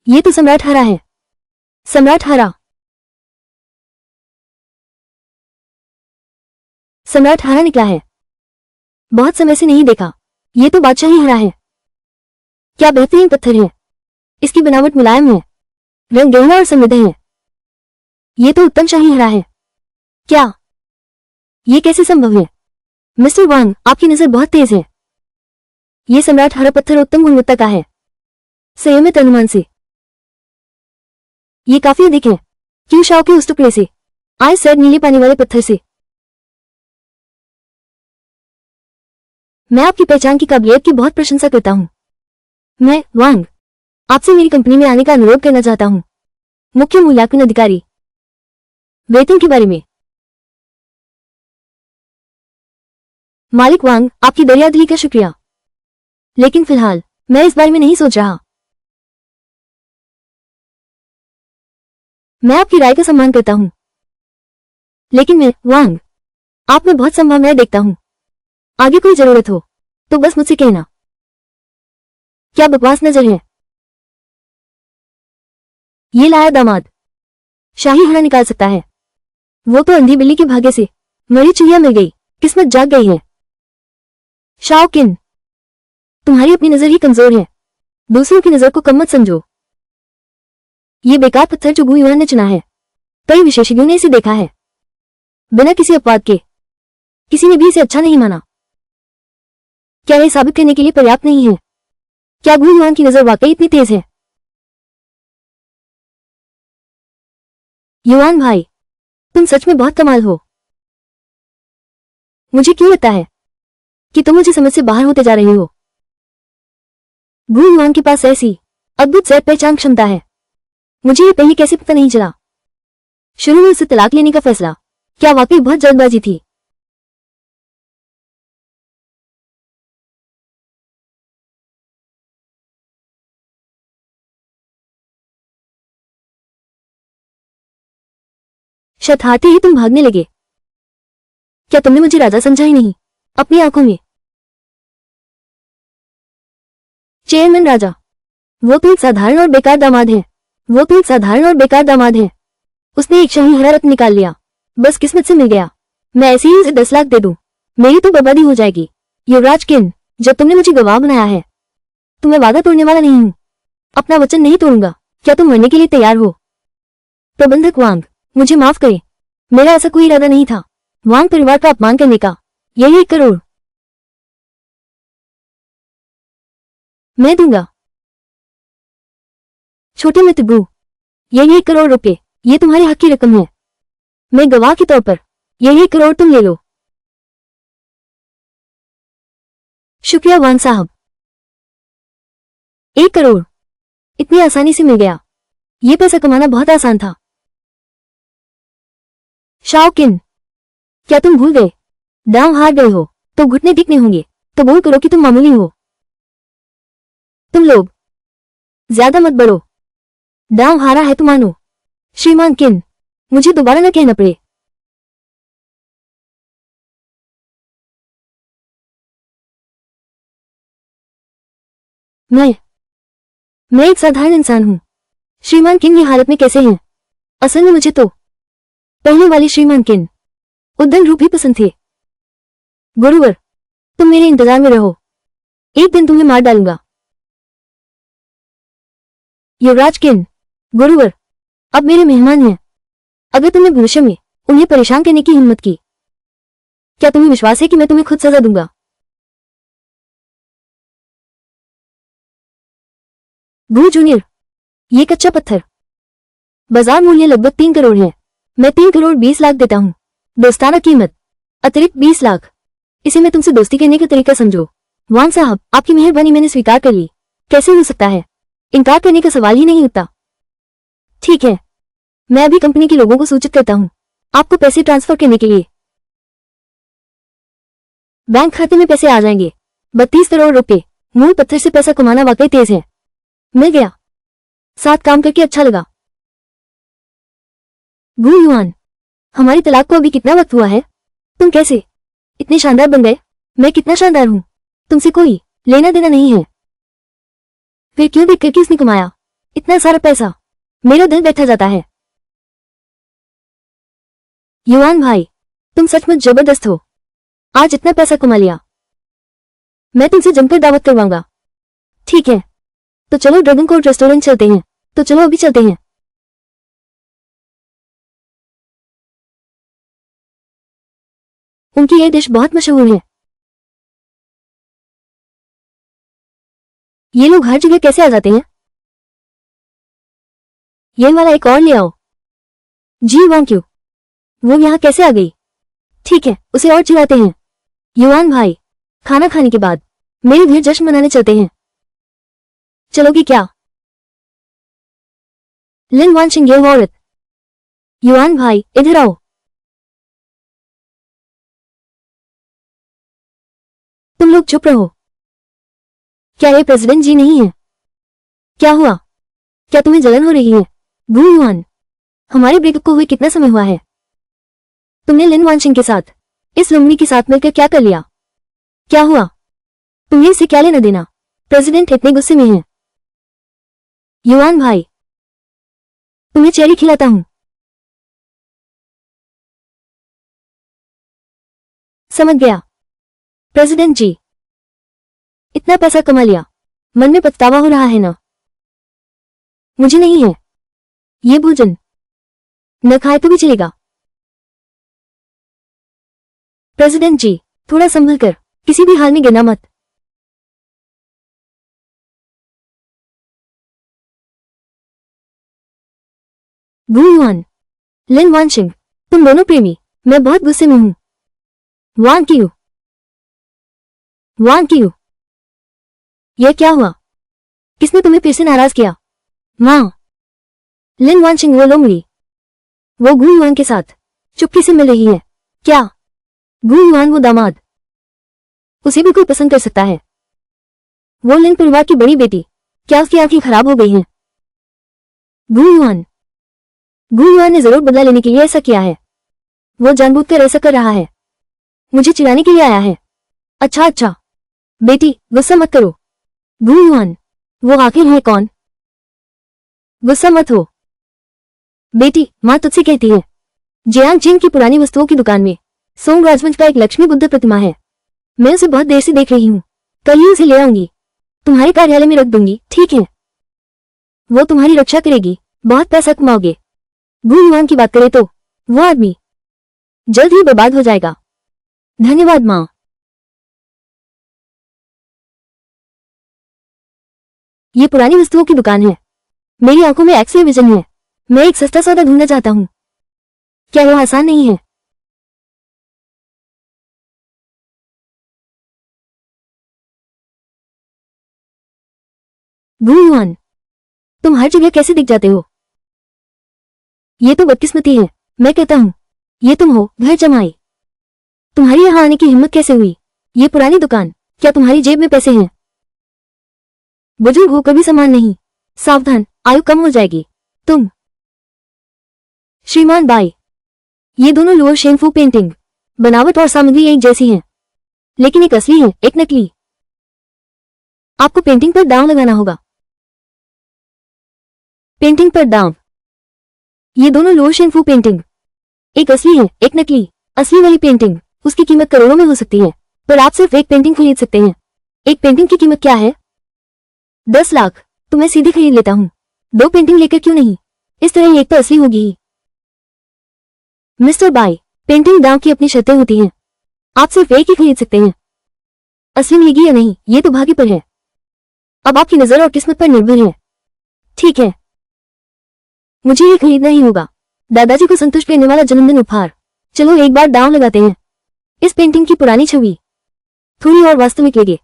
S1: ये तो सम्राट हारा है। सम्राट हारा, सम्राट हारा निकला है। बहुत समय से नहीं देखा, ये तो बादशाह ही हरा है। क्या बेहतरीन पत्थर है, इसकी बनावट मुलायम है, रंग गहरा और समृद्ध है। ये तो उत्तम शाही हरा है। क्या ये कैसे संभव है? मिस्टर वांग, आपकी नजर बहुत तेज है। ये सम्राट हरा पत्थर उत्तम गुणवत्ता का है, संयमित अनुमान से ये काफी अधिक है। क्यों शाओ के उस टुकड़े से? आए सर, नीले पानी वाले पत्थर से। मैं आपकी पहचान की काबिलियत की बहुत प्रशंसा करता हूँ। मैं वांग आपसे मेरी कंपनी में आने का अनुरोध करना चाहता हूँ। मुख्य मूल्यांकन अधिकारी। वेतन के बारे में। मालिक वांग, आपकी दरियादिली का शुक्रिया, लेकिन फिलहाल मैं इस बारे में नहीं सोच रहा। मैं आपकी राय का सम्मान करता हूँ, लेकिन मैं वांग आप में बहुत संभावनाएं देखता हूँ। आगे कोई जरूरत हो तो बस मुझसे कहना। क्या बकवास नजर है? ये लाया दामाद शाही हरा निकाल सकता है। वो तो अंधी बिल्ली के भाग्य से मरी चुहिया मिल गई, किस्मत जाग गई है। शाओ किन, तुम्हारी अपनी नजर ही कमजोर है, दूसरों की नजर को कम मत समझो। ये बेकार पत्थर जो गु युआन ने चुना है, कई विशेषज्ञों ने इसे देखा है, बिना किसी अपवाद के किसी ने भी इसे अच्छा नहीं माना। क्या यह साबित करने के लिए पर्याप्त नहीं है? क्या गु युआन की नजर वाकई इतनी तेज है? युआन भाई, तुम सच में बहुत कमाल हो। मुझे क्यों लगता है कि तुम मुझे समझ से बाहर होते जा रहे हो। गु युआन के पास ऐसी अद्भुत जैद पहचान क्षमता है, मुझे ये पहले कैसे पता नहीं चला। शुरू में उसे तलाक लेने का फैसला क्या वाकई बहुत जल्दबाजी थी? शताते ही तुम भागने लगे। क्या तुमने मुझे राजा समझा ही नहीं अपनी आंखों में? चेयरमैन राजा, वो तो एक साधारण और बेकार दामाद है। वो तो एक साधारण और बेकार दामाद है। उसने एक शाही हरा रत्न निकाल लिया, बस किस्मत से मिल गया। मैं ऐसे ही उसे 10 लाख दे दूं, मेरी तो बर्बादी हो जाएगी। युवराज किन, जब तुमने मुझे गवाह बनाया है तो मैं वादा तोड़ने वाला नहीं हूं। अपना वचन नहीं तोड़ूंगा। क्या तुम मरने के लिए तैयार हो? प्रबंधक वांग, मुझे माफ करें, मेरा ऐसा कोई इरादा नहीं था। वांग परिवार का अपमान करने का। यही 1 करोड़ मैं दूंगा। छोटे मित्र गु, यही 1 करोड़ रुपए, ये तुम्हारे हक की रकम है। मैं गवाह के तौर पर यही 1 करोड़ तुम ले लो। शुक्रिया वांग साहब। 1 करोड़ इतनी आसानी से मिल गया। ये पैसा कमाना बहुत आसान था। शाओकिन, क्या तुम भूल गए? दांव हार गए हो तो घुटने टेकने होंगे, तो बोल करो कि तुम मामूली हो। तुम लोग ज्यादा मत बढ़ो। दांव हारा है तो मानो। श्रीमान किन, मुझे दोबारा न कहना पड़े। मैं एक साधारण इंसान हूं। श्रीमान किन ये हालत में कैसे हैं? असल में मुझे तो पहले वाले श्रीमान किन उद्दंड रूप ही पसंद थे। गुरुवर, तुम मेरे इंतजार में रहो, एक दिन तुम्हें मार डालूंगा। युवराज किन, गुरुवर, अब मेरे मेहमान हैं। अगर तुमने भविष्य में उन्हें परेशान करने की हिम्मत की, क्या तुम्हें विश्वास है कि मैं तुम्हें खुद सजा दूंगा? भू जूनियर, ये कच्चा पत्थर बाजार मूल्य लगभग 3 करोड़ है। मैं 3 करोड़ 20 लाख देता हूँ। दोस्ताना कीमत अतिरिक्त 20 लाख। इसे मैं तुमसे दोस्ती करने का तरीका समझो। वांग साहब, आपकी मेहरबानी मैंने स्वीकार कर ली। कैसे हो सकता है? इनकार करने का सवाल ही नहीं उठता। ठीक है, मैं अभी कंपनी के लोगों को सूचित करता हूँ आपको पैसे ट्रांसफर करने के लिए। बैंक खाते में पैसे आ जाएंगे। 32 करोड़ रुपए। मूल पत्थर से पैसा कमाना वाकई तेज है। मिल गया। साथ काम करके अच्छा लगा। गु युआन, हमारी तलाक को अभी कितना वक्त हुआ है? तुम कैसे इतने शानदार बन गए? मैं कितना शानदार हूं, तुमसे कोई लेना देना नहीं है। फिर क्यों देखकर किसने कमाया इतना सारा पैसा? मेरा दिल बैठा जाता है। युआन भाई, तुम सचमुच जबरदस्त हो। आज इतना पैसा कमा लिया। मैं तुमसे जमकर दावत करवाऊंगा। ठीक है, तो चलो ड्रैगन कोर्ट रेस्टोरेंट चलते हैं। तो चलो अभी चलते हैं। उनकी ये डिश बहुत मशहूर है। ये लोग हर जगह कैसे आ जाते हैं? ये वाला एक और ले आओ। जी वांग क्यों, वो यहाँ कैसे आ गई? ठीक है, उसे और चिढ़ाते हैं। युआन भाई, खाना खाने के बाद मेरे घर जश्न मनाने चलते हैं। चलोगी क्या? लिन वानशिंग, ये औरत। युआन भाई, इधर आओ। तुम लोग चुप रहो। क्या ये प्रेसिडेंट जी नहीं है? क्या हुआ? क्या तुम्हें जलन हो रही है? गु युआन, हमारे ब्रेकअप को हुए कितना समय हुआ है? तुमने लिन वानशिंग के साथ इस लुम्बनी के साथ मिलकर क्या कर लिया? क्या हुआ? तुम्हें इसे क्या लेना देना? प्रेसिडेंट इतने गुस्से में है। युआन भाई, तुम्हें चेरी खिलाता हूं। समझ गया। प्रेसिडेंट जी, इतना पैसा कमा लिया, मन में पछतावा हो रहा है ना? मुझे नहीं है। ये भोजन न खाए तो भी चलेगा। प्रेसिडेंट जी, थोड़ा संभल कर, किसी भी हाल में गिरना मत। गु युआन, लिन वानशिंग, तुम दोनों प्रेमी, मैं बहुत गुस्से में हूं। वांग क्यू, वांग क्यू, यह क्या हुआ? किसने तुम्हें फिर से नाराज किया? मां, लिन वानशिंग वो लोमड़ी, वो गु युआन के साथ चुपके से मिल रही है। क्या? गु युआन वो दामाद, उसे भी कोई पसंद कर सकता है? वो लिन परिवार की बड़ी बेटी, क्या उसकी आंखें खराब हो गई हैं? गु युआन, गु युआन ने जरूर बदला लेने के लिए ऐसा किया है। वो जानबूझकर ऐसा कर रहा है, मुझे चिढ़ाने के लिए आया है। अच्छा अच्छा बेटी, गुस्सा मत करो। गु युआन, वो आखिर है कौन? गुस्सा मत हो बेटी, माँ तुझसे कहती है। जियांग जिन की पुरानी वस्तुओं की दुकान में सोंग राजवंश का एक लक्ष्मी बुद्ध प्रतिमा है। मैं उसे बहुत देर से देख रही हूँ। कल ही उसे ले आऊंगी, तुम्हारे कार्यालय में रख दूंगी, ठीक है? वो तुम्हारी रक्षा करेगी, बहुत पैसा कमाओगे। गु युआन की बात करें तो वो आदमी जल्द ही बर्बाद हो जाएगा। धन्यवाद माँ। ये पुरानी वस्तुओं की दुकान है। मेरी आंखों में एक्स-रे विजन है। मैं एक सस्ता सौदा ढूंढना चाहता हूँ। क्या वो आसान नहीं है? गु युआन, तुम हर जगह कैसे दिख जाते हो? ये तो बदकिस्मती है। मैं कहता हूँ, ये तुम हो, घर जमाई। तुम्हारी यहाँ आने की हिम्मत कैसे हुई? ये पुरानी दुकान, क्या तुम्हारी जेब में पैसे हैं? बुजुर्ग हो कभी समान नहीं। सावधान, आयु कम हो जाएगी। तुम श्रीमान बाई, ये दोनों लुओ शेंगफू पेंटिंग बनावट और सामग्री एक जैसी हैं, लेकिन एक असली है, एक नकली। आपको पेंटिंग पर दांव लगाना होगा। पेंटिंग पर दांव। ये दोनों लुओ शेंगफू पेंटिंग एक असली है, एक नकली। असली वाली पेंटिंग, उसकी कीमत करोड़ों में हो सकती है, पर आप सिर्फ एक पेंटिंग खरीद सकते हैं। एक पेंटिंग की कीमत क्या है? 10 लाख। तो मैं सीधे खरीद लेता हूँ। 2 पेंटिंग लेकर क्यों नहीं? इस तरह एक तो असली होगी ही। मिस्टर बाई, पेंटिंग दांव की अपनी शर्तें होती हैं। आप सिर्फ एक ही खरीद सकते हैं। असली मिलेगी या नहीं, ये तो भाग्य पर है। अब आपकी नजर और किस्मत पर निर्भर है। ठीक है, मुझे ये खरीदना ही होगा। दादाजी को संतुष्ट करने वाला जन्मदिन उपहार। चलो एक बार दांव लगाते हैं। इस पेंटिंग की पुरानी छवि थोड़ी और वास्तविक लगे।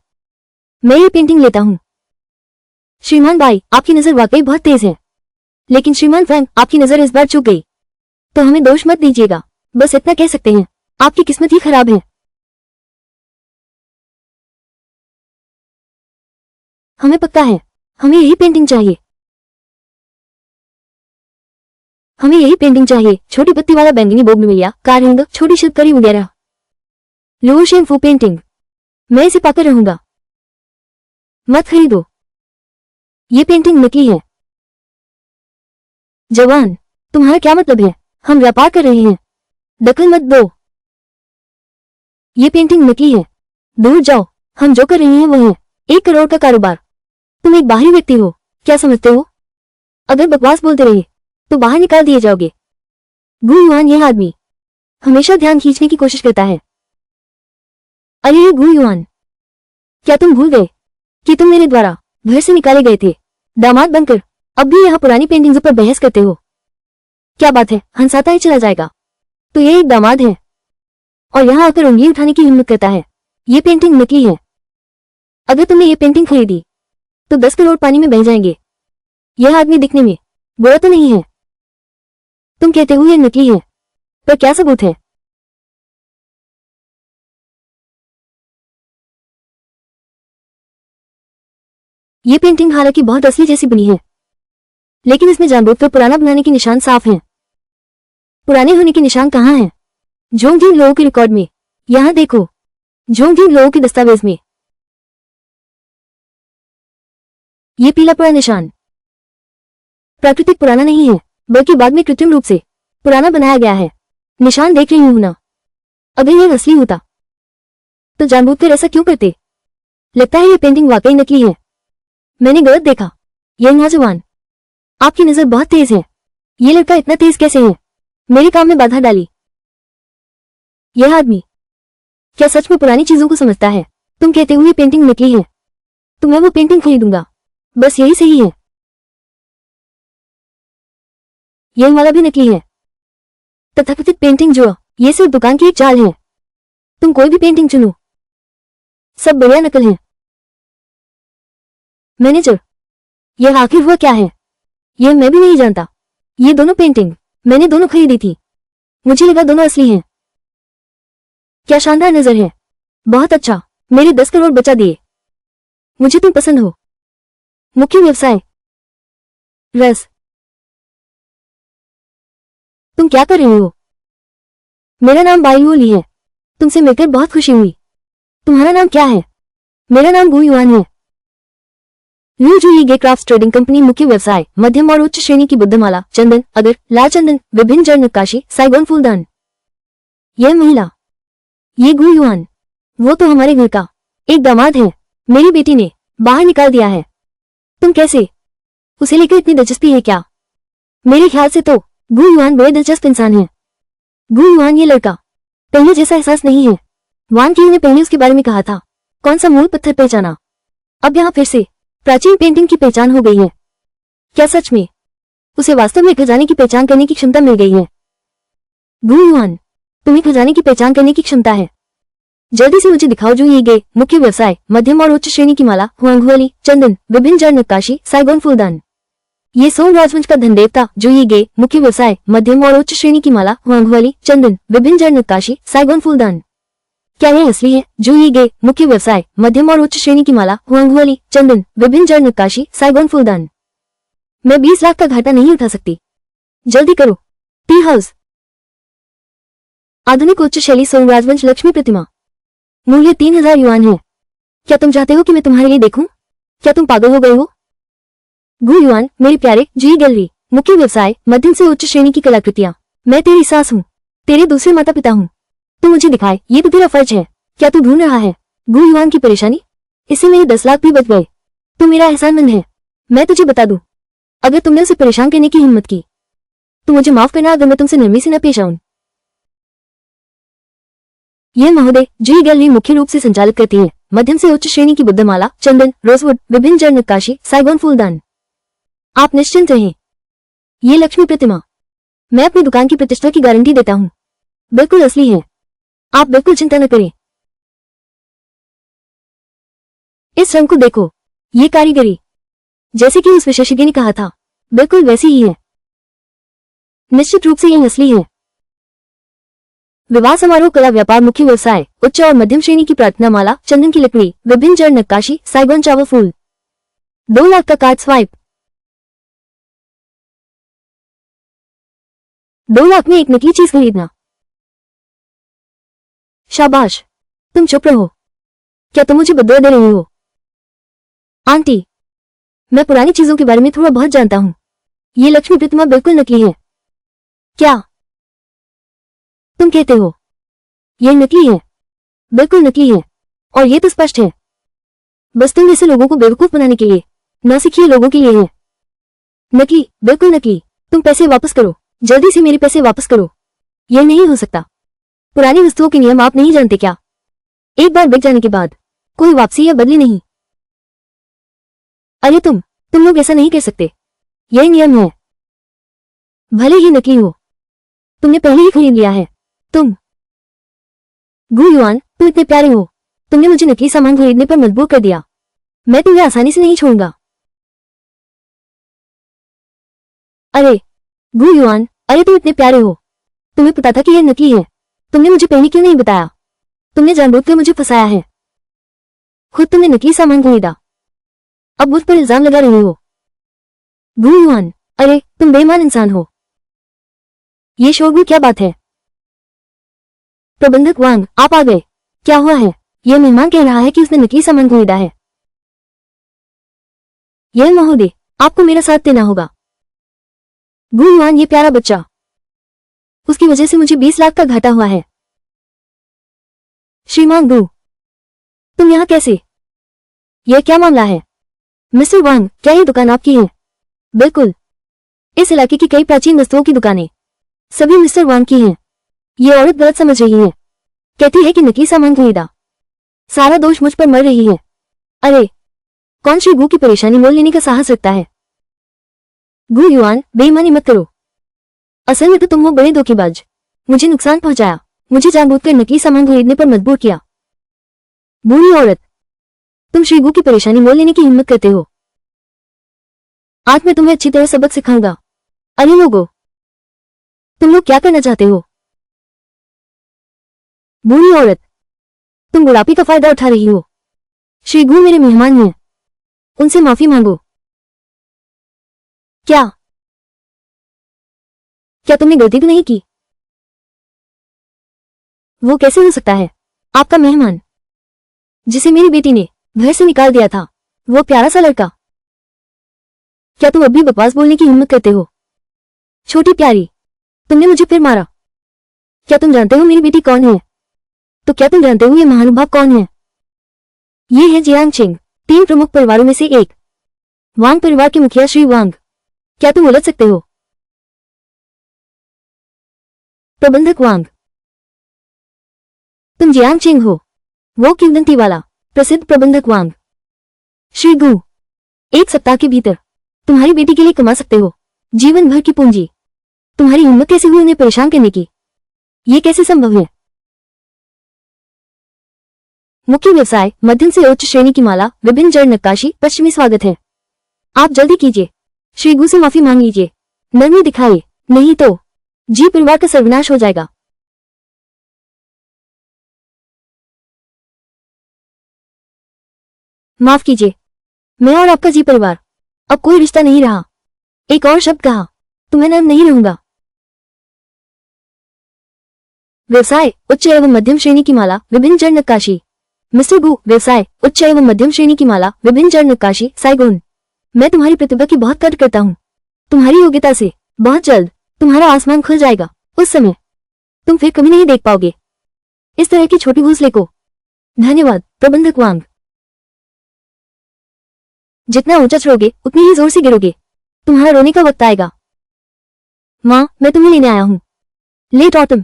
S1: मैं ये पेंटिंग लेता हूँ। श्रीमान बाई, आपकी नजर वाकई बहुत तेज है, लेकिन श्रीमान फ्रैंक, आपकी नजर इस बार चूक गई, तो हमें दोष मत दीजिएगा। बस इतना कह सकते हैं, आपकी किस्मत ही खराब है। हमें पक्का है, हमें यही पेंटिंग चाहिए। हमें यही पेंटिंग चाहिए। छोटी पत्ती वाला बैंगनी बोगनवेलिया, कारहिंग, छोटी शिल्पकारी वगैरह। लुओ शेंगफू पेंटिंग, मैं इसे पाकर रहूंगा। मत खरीदो, ये पेंटिंग नकली है। जवान, तुम्हारा क्या मतलब है? हम व्यापार कर रहे हैं, दखल मत दो। ये पेंटिंग नकली है, दूर जाओ। हम जो कर रहे हैं वो है 1 करोड़ का कारोबार। तुम एक बाहरी व्यक्ति हो, क्या समझते हो? अगर बकवास बोलते रहे तो बाहर निकाल दिए जाओगे। गु युआन, यह आदमी हमेशा ध्यान खींचने की कोशिश करता है। अरे ये गु युआन, क्या तुम भूल गए कि तुम मेरे द्वारा घर से निकाले गए थे, दामाद बनकर अब भी यहाँ पुरानी पेंटिंग्स पर बहस करते हो? क्या बात है, हंसाता ही चला जाएगा। तो ये एक दामाद है और यहाँ आकर उंगली उठाने की हिम्मत करता है। ये पेंटिंग नकली है। अगर तुमने ये पेंटिंग खरीदी तो 10 करोड़ पानी में बह जाएंगे। यह आदमी दिखने में बुरा तो नहीं है। तुम कहते हो ये नकली है, पर क्या सबूत है? ये पेंटिंग हालांकि बहुत असली जैसी बनी है, लेकिन इसमें जानबूझकर पुराना बनाने के निशान साफ हैं। पुराने होने के निशान कहाँ हैं? जोंगजिन लोगों के रिकॉर्ड में। यहाँ देखो, जोंगजिन लोगों के दस्तावेज में। ये पीला पड़ा निशान प्राकृतिक पुराना नहीं है, बल्कि बाद में कृत्रिम रूप से पुराना बनाया गया है। निशान देख रही हूं ना। अगर यह असली होता तो जानबूझकर ऐसा क्यों करते? लगता है ये पेंटिंग वाकई नकली है। मैंने गलत देखा। यह नौजवान, आपकी नजर बहुत तेज है। ये लड़का इतना तेज कैसे है? मेरे काम में बाधा डाली। यह आदमी क्या सच में पुरानी चीजों को समझता है? तुम कहते हो ये पेंटिंग नकली है, तो मैं वो पेंटिंग खरीदूंगा। बस यही सही है। यह वाला भी नकली है। तथाकथित पेंटिंग जो, ये सिर्फ दुकान की एक चाल है। तुम कोई भी पेंटिंग चुनो, सब बढ़िया नकल है। मैनेजर, यह आखिर हुआ क्या है? यह मैं भी नहीं जानता। ये दोनों पेंटिंग मैंने दोनों खरीदी थी। मुझे लगा दोनों असली हैं। क्या शानदार नजर है। बहुत अच्छा, मेरे 10 करोड़ बचा दिए। मुझे तुम पसंद हो। मुख्य व्यवसाय रस। तुम क्या कर रही हो? मेरा नाम बाइयू ली है। तुमसे मिलकर बहुत खुशी हुई। तुम्हारा नाम क्या है? मेरा नाम गु युआन है। ल्यू जू यीगे क्राफ्ट ट्रेडिंग कंपनी मुख्य व्यवसाय मध्यम और उच्च श्रेणी की बुद्धमाला, चंदन, अगर, लाल चंदन, विभिन्न जड़ नक्काशी, साइगोन फूलदान। यह महिला, ये गु युआन, वो तो हमारे घर का एक दामाद है। मेरी बेटी ने बाहर निकाल दिया है। तुम कैसे? उसे लेकर इतनी दिलचस्पी है क्या? मेरे ख्याल से तो गु युआन बड़े दिलचस्प इंसान है। गु युआन ये लड़का पहले जैसा एहसास नहीं है। वान किंग ने पहले उसके बारे में कहा था। कौन सा मूल पत्थर पहचाना? अब यहाँ फिर से प्राचीन पेंटिंग की पहचान हो गई है। क्या सच में उसे वास्तव में खजाने की पहचान करने की क्षमता मिल गई है? गु युआन, तुम्हें खजाने की पहचान करने की क्षमता है। जल्दी से मुझे दिखाओ। जो ये गए मुख्य व्यवसाय मध्यम और उच्च श्रेणी की माला, हुआंगहुअली, चंदन, विभिन्न जड़ नक्काशी, साइगोन फूलदान। ये सोंग राजवंश का धन देवता जो ये गए मुख्य व्यवसाय मध्यम और उच्च श्रेणी की माला, हुआंगहुअली, चंदन, विभिन्न जड़ नक्काशी, साइगोन फूलदान। क्या यह असली है? जो ये गए मुख्य व्यवसाय मध्यम और उच्च श्रेणी की माला, हुआंगहुअली, चंदन, विभिन्न जड़ नक्काशी, साइगोन फूलदान। मैं 20 लाख का घाटा नहीं उठा सकती। जल्दी करो। टी हाउस, आधुनिक उच्च शैली सोंग राजवंश लक्ष्मी प्रतिमा, मूल्य 3000 युआन है। क्या तुम चाहते हो कि मैं तुम्हारे लिए देखूं? क्या तुम पागल हो गए हो? गु युआन, मेरे प्यारे, जी गैलरी, मुख्य व्यवसाय मध्यम से उच्च श्रेणी की कलाकृतियां। मैं तेरी सास हूँ, तेरे दूसरे माता पिता हूँ। तू मुझे दिखाए, ये तो तेरा फर्ज है। क्या तू ढूंढ रहा है गु युआन की परेशानी? इससे मेरे 10 लाख भी बच गए। तू मेरा एहसानमंद है। मैं तुझे बता दूं, अगर तुमने उसे परेशान करने की हिम्मत की तो मुझे माफ करना अगर मैं तुमसे नरमी से न पेश आऊं। यह महोदय जी गैलरी मुख्य रूप से संचालित करती है मध्यम से उच्च श्रेणी की बुद्धमाला, चंदन, रोजवुड, विभिन्न जड़ नक्काशी, साइगोन फूलदान। आप निश्चिंत रहें, ये लक्ष्मी प्रतिमा मैं अपनी दुकान की प्रतिष्ठा की गारंटी देता हूँ, बिल्कुल असली है। आप बिल्कुल चिंता न करें। इस रंग को देखो, ये कारीगरी जैसे कि उस विशेषज्ञ ने कहा था बिल्कुल वैसी ही है। निश्चित रूप से यह असली है। विवाह समारोह कला व्यापार मुख्य व्यवसाय उच्च और मध्यम श्रेणी की प्रार्थना माला, चंदन की लकड़ी, विभिन्न जड़ नक्काशी, साइगोन चावल फूल। 2 लाख का कार्ड स्वाइप। 2 लाख में एक नकली चीज खरीदना। शाबाश, तुम चुप रहो। क्या तुम मुझे बदला दे रही हो? आंटी, मैं पुरानी चीजों के बारे में थोड़ा बहुत जानता हूँ। ये लक्ष्मी प्रतिमा बिल्कुल नकली है। क्या तुम कहते हो? यह नकली है, बिल्कुल नकली है, और ये तो स्पष्ट है। बस तुम जैसे लोगों को बेवकूफ बनाने के लिए, नौसिखिए लोगों के लिए है। नकली, बिल्कुल नकली। तुम पैसे वापस करो, जल्दी से मेरे पैसे वापस करो। यह नहीं हो सकता। पुरानी वस्तुओं के नियम आप नहीं जानते क्या? एक बार बिक जाने के बाद कोई वापसी या बदली नहीं। अरे तुम लोग ऐसा नहीं कर सकते। यह नियम है। भले ही नकली हो, तुमने पहले ही खरीद लिया है। तुम गु युआन, तुम इतने प्यारे हो। तुमने मुझे नकली सामान खरीदने पर मजबूर कर दिया। मैं तुम्हें आसानी से नहीं छोड़ूंगा। अरे गु युआन, अरे तुम इतने प्यारे हो। तुम्हें पता था कि यह नकली है। तुमने मुझे पहले क्यों नहीं बताया? तुमने जानबूझकर मुझे फंसाया है। खुद तुमने नकली सामान खरीदा, अब मुझ पर इल्जाम लगा रही हो। गु युआन, अरे तुम बेईमान इंसान हो। ये शोरगुल क्या बात है? प्रबंधक वांग, आप आ गए। क्या हुआ है? यह मेहमान कह रहा है कि उसने नकली सामान खरीदा है। यह महोदय, आपको मेरा साथ देना होगा। गु युआन, ये प्यारा बच्चा, उसकी वजह से मुझे 20 लाख का घाटा हुआ है। श्रीमान गु, तुम यहाँ कैसे? यह क्या मामला है? मिस्टर वांग, क्या ये दुकान आपकी है? बिल्कुल, इस इलाके की कई प्राचीन वस्तुओं की दुकानें सभी मिस्टर वांग की हैं। ये औरत गलत समझ रही है, कहती है कि नकली सामान खरीदा। सारा दोष मुझ पर मर रही है। अरे कौन श्री गु की परेशानी मोल लेने का साहस रखता है? गु युआन, बेईमानी मत करो। असल में तो तुम हो बड़े धोखेबाज। मुझे नुकसान पहुंचाया, मुझे जानबूझकर नकली सामान खरीदने पर मजबूर किया। बुरी औरत, तुम श्री गु की परेशानी मोल लेने की हिम्मत करते हो। आज मैं तुम्हें अच्छी तरह सबक सिखाऊंगा। अरे लोगों, तुम लोग क्या करना चाहते हो? बुरी औरत, तुम बुढ़ापे का फायदा उठा रही हो। श्री गु मेरे मेहमान हैं, उनसे माफी मांगो। क्या क्या तुमने गलती तो नहीं की? वो कैसे हो सकता है? आपका मेहमान जिसे मेरी बेटी ने घर से निकाल दिया था, वो प्यारा सा लड़का। क्या तुम अब भी बकवास बोलने की हिम्मत करते हो? छोटी प्यारी, तुमने मुझे फिर मारा। क्या तुम जानते हो मेरी बेटी कौन है? तो क्या तुम जानते हो ये महानुभाव कौन है? ये है जियांग चिंग, 3 प्रमुख परिवारों में से एक, वांग परिवार के मुखिया श्री वांग। क्या तुम उलझ सकते हो? प्रबंधक वांग, तुम जियांग चिंग हो, वो किंवदंती वाला प्रसिद्ध प्रबंधक वांग। श्री गु, 1 सप्ताह के भीतर तुम्हारी बेटी के लिए कमा सकते हो जीवन भर की पूंजी। तुम्हारी हिम्मत कैसे हुई उन्हें परेशान करने की? ये कैसे संभव है? मुख्य व्यवसाय, मध्यम से उच्च श्रेणी की माला, विभिन्न जड़ नक्काशी, पश्चिमी स्वागत है। आप जल्दी कीजिए, श्री गु से माफी मांग लीजिए, नरमी दिखाइए, नहीं तो जी परिवार का सर्वनाश हो जाएगा। माफ कीजिए, मैं और आपका जी परिवार अब कोई रिश्ता नहीं रहा। एक और शब्द कहा तो मैं नर्म नहीं रहूंगा। व्यवसाय, उच्च एवं मध्यम श्रेणी की माला, विभिन्न जड़ नक्काशी। मिस्टर गु, व्यवसाय, उच्च एवं मध्यम श्रेणी की माला, विभिन्न जड़ नक्काशी, साइगोन। मैं तुम्हारी प्रतिभा की बहुत कदर करता हूँ। तुम्हारी योग्यता से बहुत जल्द तुम्हारा आसमान खुल जाएगा। उस समय तुम फिर कभी नहीं देख पाओगे इस तरह की छोटी घोंसले को। धन्यवाद प्रबंधक वांग। जितना ऊंचा चढ़ोगे उतनी ही जोर से गिरोगे। तुम्हारा रोने का वक्त आएगा। माँ, मैं तुम्हें लेने आया हूँ। Late autumn.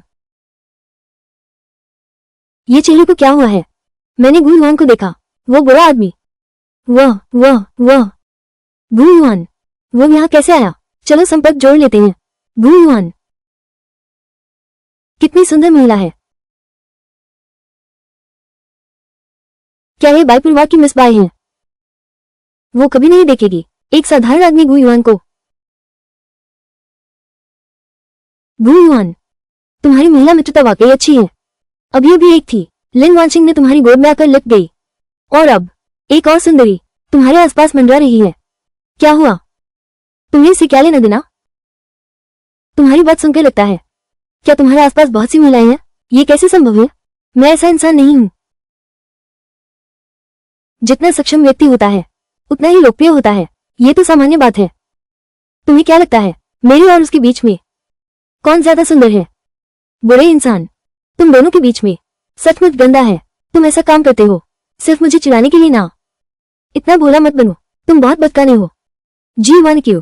S1: ये चेहरे को क्या हुआ है? मैंने गु युआन को देखा, वो बुरा आदमी। वह गु युआन, वो यहाँ कैसे आया? चलो संपर्क जोड़ लेते हैं। गु युआन, कितनी सुंदर महिला है। क्या ये बाई परिवार की मिस बाई है? वो कभी नहीं देखेगी एक साधारण आदमी गु युआन को। गु युआन, तुम्हारी महिला मित्रता वाकई अच्छी है। अभी अभी एक थी, लिन वानशिंग ने तुम्हारी गोद में आकर लिप गई, और अब एक और सुंदरी तुम्हारे आसपास मंडरा रही है। क्या हुआ? तुम्हें इससे क्या लेना देना? तुम्हारी बात सुनकर लगता है क्या तुम्हारे आसपास बहुत सी महिलाएं हैं? ये कैसे संभव है? मैं ऐसा इंसान नहीं हूं। जितना सक्षम व्यक्ति होता है उतना ही लोकप्रिय होता है, ये तो सामान्य बात है। तुम्हें क्या लगता है मेरे और उसके बीच में कौन ज्यादा सुंदर है? बुरे इंसान, तुम दोनों के बीच में सचमुच गंदा है। तुम ऐसा काम करते हो सिर्फ मुझे चिढ़ाने के लिए ना। इतना भोला मत बनो, तुम बहुत बचकाने हो। जी वन क्यों?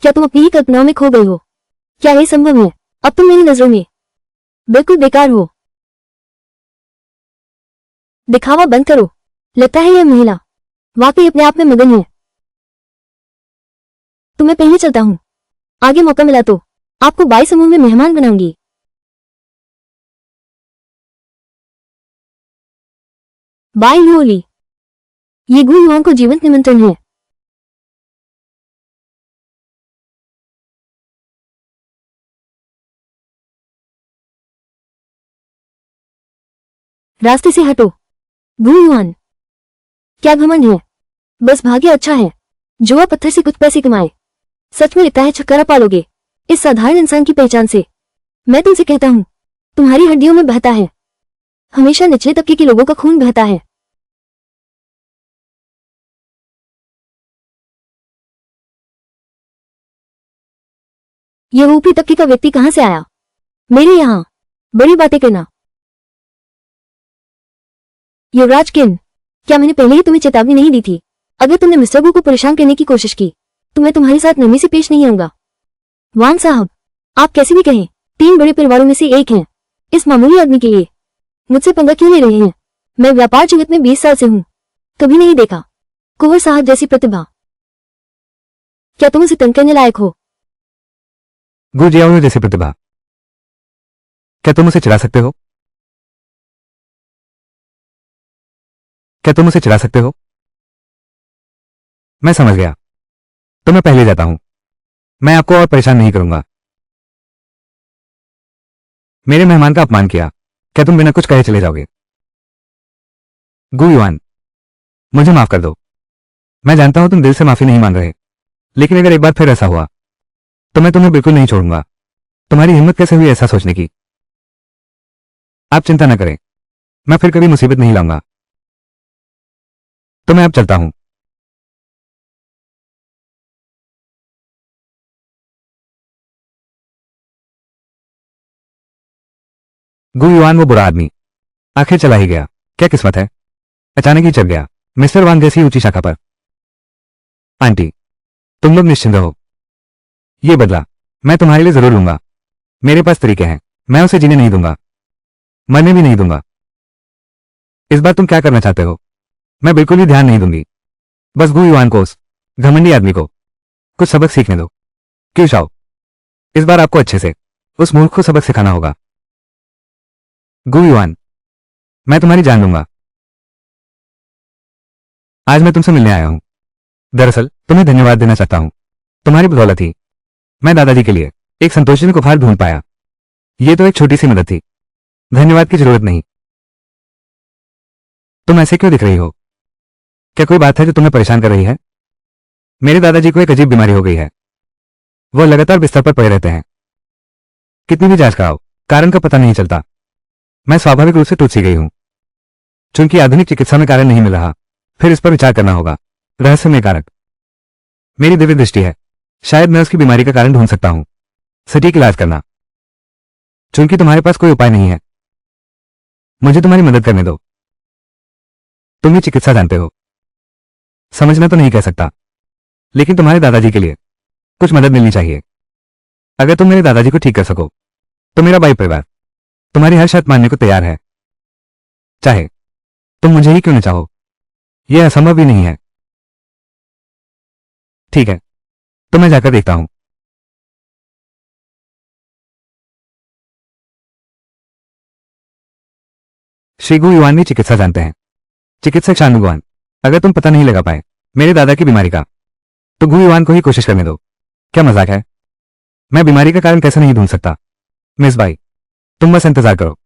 S1: क्या तुम अपनी ही कल्पनाओं में खो गए हो? क्या ये संभव है? अब तुम मेरी नजरों में बिल्कुल बेकार हो। दिखावा बंद करो। लगता है यह महिला वाकई अपने आप में मगन है। तो मैं पहले चलता हूं, आगे मौका मिला तो आपको 22 समूह में मेहमान बनाऊंगी। बाय लुओली, ये गु युआन को जीवंत निमंत्रण है। रास्ते से हटो। गु युआन, क्या घमंड है? बस भाग्य अच्छा है जो आप पत्थर से कुछ पैसे कमाए। सच में लगता है छुटकारा पालोगे इस साधारण इंसान की पहचान से। मैं तुमसे कहता हूं, तुम्हारी हड्डियों में बहता है हमेशा निचले तबके के लोगों का खून बहता है। यह ऊपरी तबके का व्यक्ति कहां से आया मेरे यहां बड़ी बातें करना? युवराज किन, क्या मैंने पहले ही तुम्हें चेतावनी नहीं दी थी? अगर तुमने मिस्टर गु को परेशान करने की कोशिश की तो मैं तुम्हारे साथ नरमी से पेश नहीं आऊंगा। वान साहब, आप कैसे भी कहें 3 बड़े परिवारों में से एक हैं। इस मामूली आदमी के लिए मुझसे पंगा क्यों ले रहे हैं? मैं व्यापार जगत में 20 साल से हूं, कभी नहीं देखा कुंवर साहब जैसी प्रतिभा। क्या तुम उसे तंग करने लायक हो?
S2: गु जियाओ जैसी प्रतिभा, क्या तुम उसे चिढ़ा सकते हो? क्या तुम उसे चिढ़ा सकते हो? मैं समझ गया, तो मैं पहले जाता हूं। मैं आपको और परेशान नहीं करूंगा। मेरे मेहमान का अपमान किया, क्या तुम बिना कुछ कहे चले जाओगे? गु युआन, मुझे माफ कर दो। मैं जानता हूं तुम दिल से माफी नहीं मांग रहे, लेकिन अगर एक बार फिर ऐसा हुआ तो मैं तुम्हें बिल्कुल नहीं छोड़ूंगा। तुम्हारी हिम्मत कैसे हुई ऐसा सोचने की? आप चिंता न करें, मैं फिर कभी मुसीबत नहीं लाऊंगा। तो मैं अब चलता हूं। गु युआन वो बुरा आदमी आखिर चला ही गया। क्या किस्मत है, अचानक ही चढ़ गया मिस्टर वांग जैसी ऊंची शाखा पर। आंटी, तुम लोग निश्चिंत रहो, ये बदला मैं तुम्हारे लिए जरूर लूंगा। मेरे पास तरीके हैं, मैं उसे जीने नहीं दूंगा, मरने भी नहीं दूंगा। इस बार तुम क्या करना चाहते हो? मैं बिल्कुल भी ध्यान नहीं दूंगी। बस गु युआन को, उस घमंडी आदमी को कुछ सबक सीखने दो। क्यों शाओ, इस बार आपको अच्छे से उस मूर्ख को सबक सिखाना होगा। गु युआन, मैं तुम्हारी जान लूंगा। आज मैं तुमसे मिलने आया हूं। दरअसल तुम्हें धन्यवाद देना चाहता हूं। तुम्हारी बदौलत ही मैं दादाजी के लिए एक संतोषजनक उपहार ढूंढ पाया। ये तो एक छोटी सी मदद थी, धन्यवाद की जरूरत नहीं। तुम ऐसे क्यों दिख रही हो? क्या कोई बात है जो तुम्हें परेशान कर रही है? मेरे दादाजी को एक अजीब बीमारी हो गई है। वो लगातार बिस्तर पर पड़े रहते हैं। कितनी भी जांच कराओ, कारण का पता नहीं चलता। मैं स्वाभाविक रूप से टूट सी गई हूं। चूंकि आधुनिक चिकित्सा में कारण नहीं मिल रहा, फिर इस पर विचार करना होगा। रहस्यमय कारक मेरी दिव्य दृष्टि है, शायद मैं उसकी बीमारी का कारण ढूंढ सकता हूं। सटीक इलाज करना। चूंकि तुम्हारे पास कोई उपाय नहीं है, मुझे तुम्हारी मदद करने दो। तुम ही चिकित्सा जानते हो। समझना तो नहीं कह सकता, लेकिन तुम्हारे दादाजी के लिए कुछ मदद मिलनी चाहिए। अगर तुम मेरे दादाजी को ठीक कर सको, तो मेरा भाई परिवार तुम्हारी हर शर्त मानने को तैयार है, चाहे तुम मुझे ही क्यों न चाहो। यह असंभव भी नहीं है। ठीक है, तो मैं जाकर देखता हूं। श्री गु युआन भी चिकित्सा जानते हैं। चिकित्सक शानुगुआन, अगर तुम पता नहीं लगा पाए मेरे दादा की बीमारी का, तो गु युआन को ही कोशिश करने दो। क्या मजाक है? मैं बीमारी का कारण कैसे नहीं ढूंढ सकता? मिस बाई, तुम बस इंतजार करो।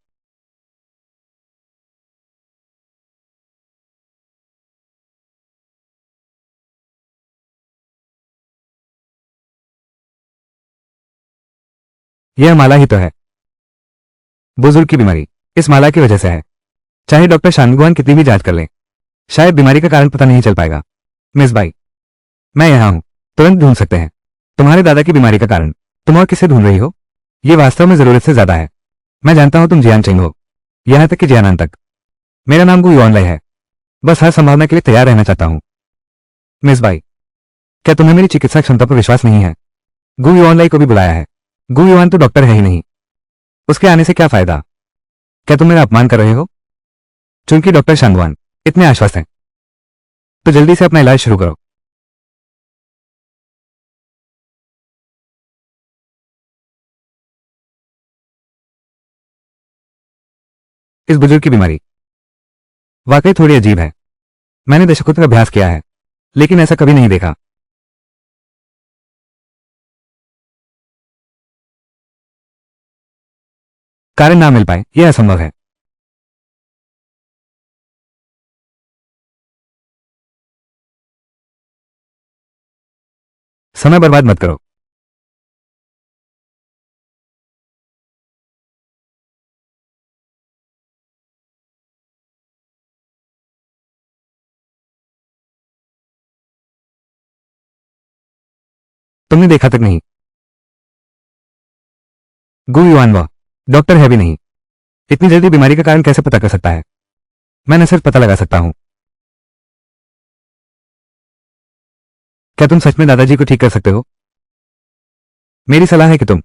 S2: यह माला ही तो है। बुजुर्ग की बीमारी इस माला की वजह से है। चाहे डॉक्टर शानुगुआन कितनी भी जांच कर लें, शायद बीमारी का कारण पता नहीं चल पाएगा। मिस बाई, मैं यहां हूं, तुरंत ढूंढ सकते हैं तुम्हारे दादा की बीमारी का कारण। तुम और किसे ढूंढ रही हो? यह वास्तव में जरूरत से ज्यादा है। मैं जानता हूं तुम जियान चेंग हो, यहां तक कि जियानान तक। मेरा नाम गु युआनलाई है। बस हर संभावना के लिए तैयार रहना चाहता हूं। मिस बाई, क्या तुम्हें मेरी चिकित्सा क्षमता पर विश्वास नहीं है? गु युआनलाई को भी बुलाया है। गु युआन तो डॉक्टर है ही नहीं, उसके आने से क्या फायदा? क्या तुम मेरा अपमान कर रहे हो? चूंकि डॉक्टर शांगवान इतने आश्वस्त हैं, तो जल्दी से अपना इलाज शुरू करो। इस बुजुर्ग की बीमारी वाकई थोड़ी अजीब है। मैंने दशकों तक अभ्यास किया है, लेकिन ऐसा कभी नहीं देखा। कारण ना मिल पाए यह असंभव है। समय बर्बाद मत करो। तुमने देखा तक नहीं। गु युआन वह डॉक्टर है भी नहीं, इतनी जल्दी बीमारी का कारण कैसे पता कर सकता है? मैं न सिर्फ पता लगा सकता हूं। क्या तुम सच में दादाजी को ठीक कर सकते हो? मेरी सलाह है कि तुम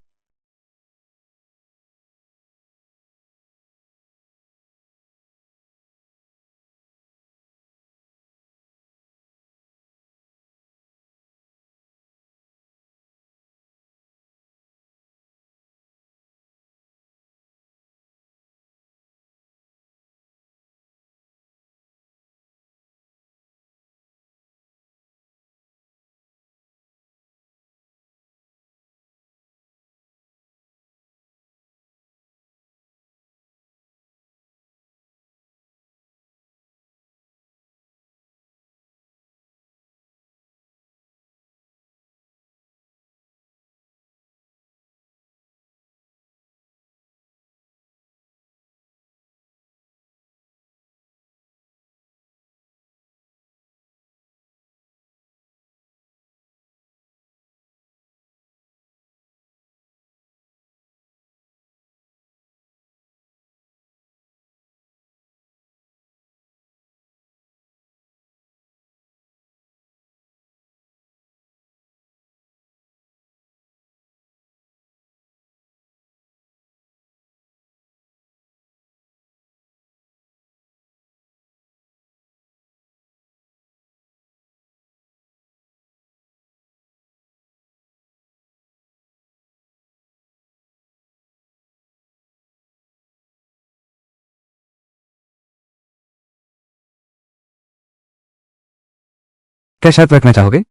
S2: क्या शर्त रखना चाहोगे?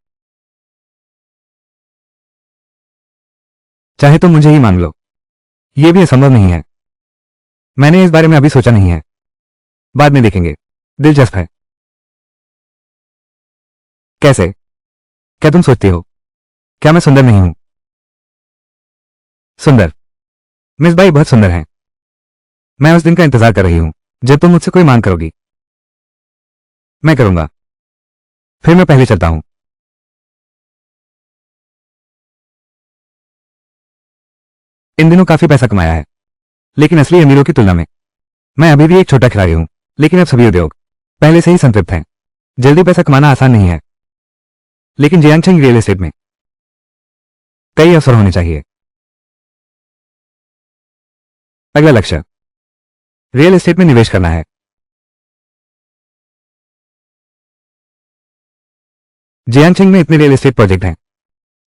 S2: चाहे तो मुझे ही मांग लो। यह भी असंभव नहीं है। मैंने इस बारे में अभी सोचा नहीं है। बाद में देखेंगे। दिलचस्प है। कैसे? क्या तुम सोचती हो? क्या मैं सुंदर नहीं हूं? सुंदर? मिस बाई बहुत सुंदर हैं। मैं उस दिन का इंतजार कर रही हूं जब तुम मुझसे कोई मांग करोगी। मैं करूंगा। फिर मैं पहले चलता हूं। इन दिनों काफी पैसा कमाया है, लेकिन असली अमीरों की तुलना में मैं अभी भी एक छोटा खिलाड़ी हूं। लेकिन अब सभी उद्योग पहले से ही संतृप्त हैं। जल्दी पैसा कमाना आसान नहीं है, लेकिन जियांगशेंग रियल एस्टेट में कई अवसर होने चाहिए। अगला लक्ष्य रियल एस्टेट में निवेश करना है। जियांगशेंग में इतने रियल एस्टेट प्रोजेक्ट हैं,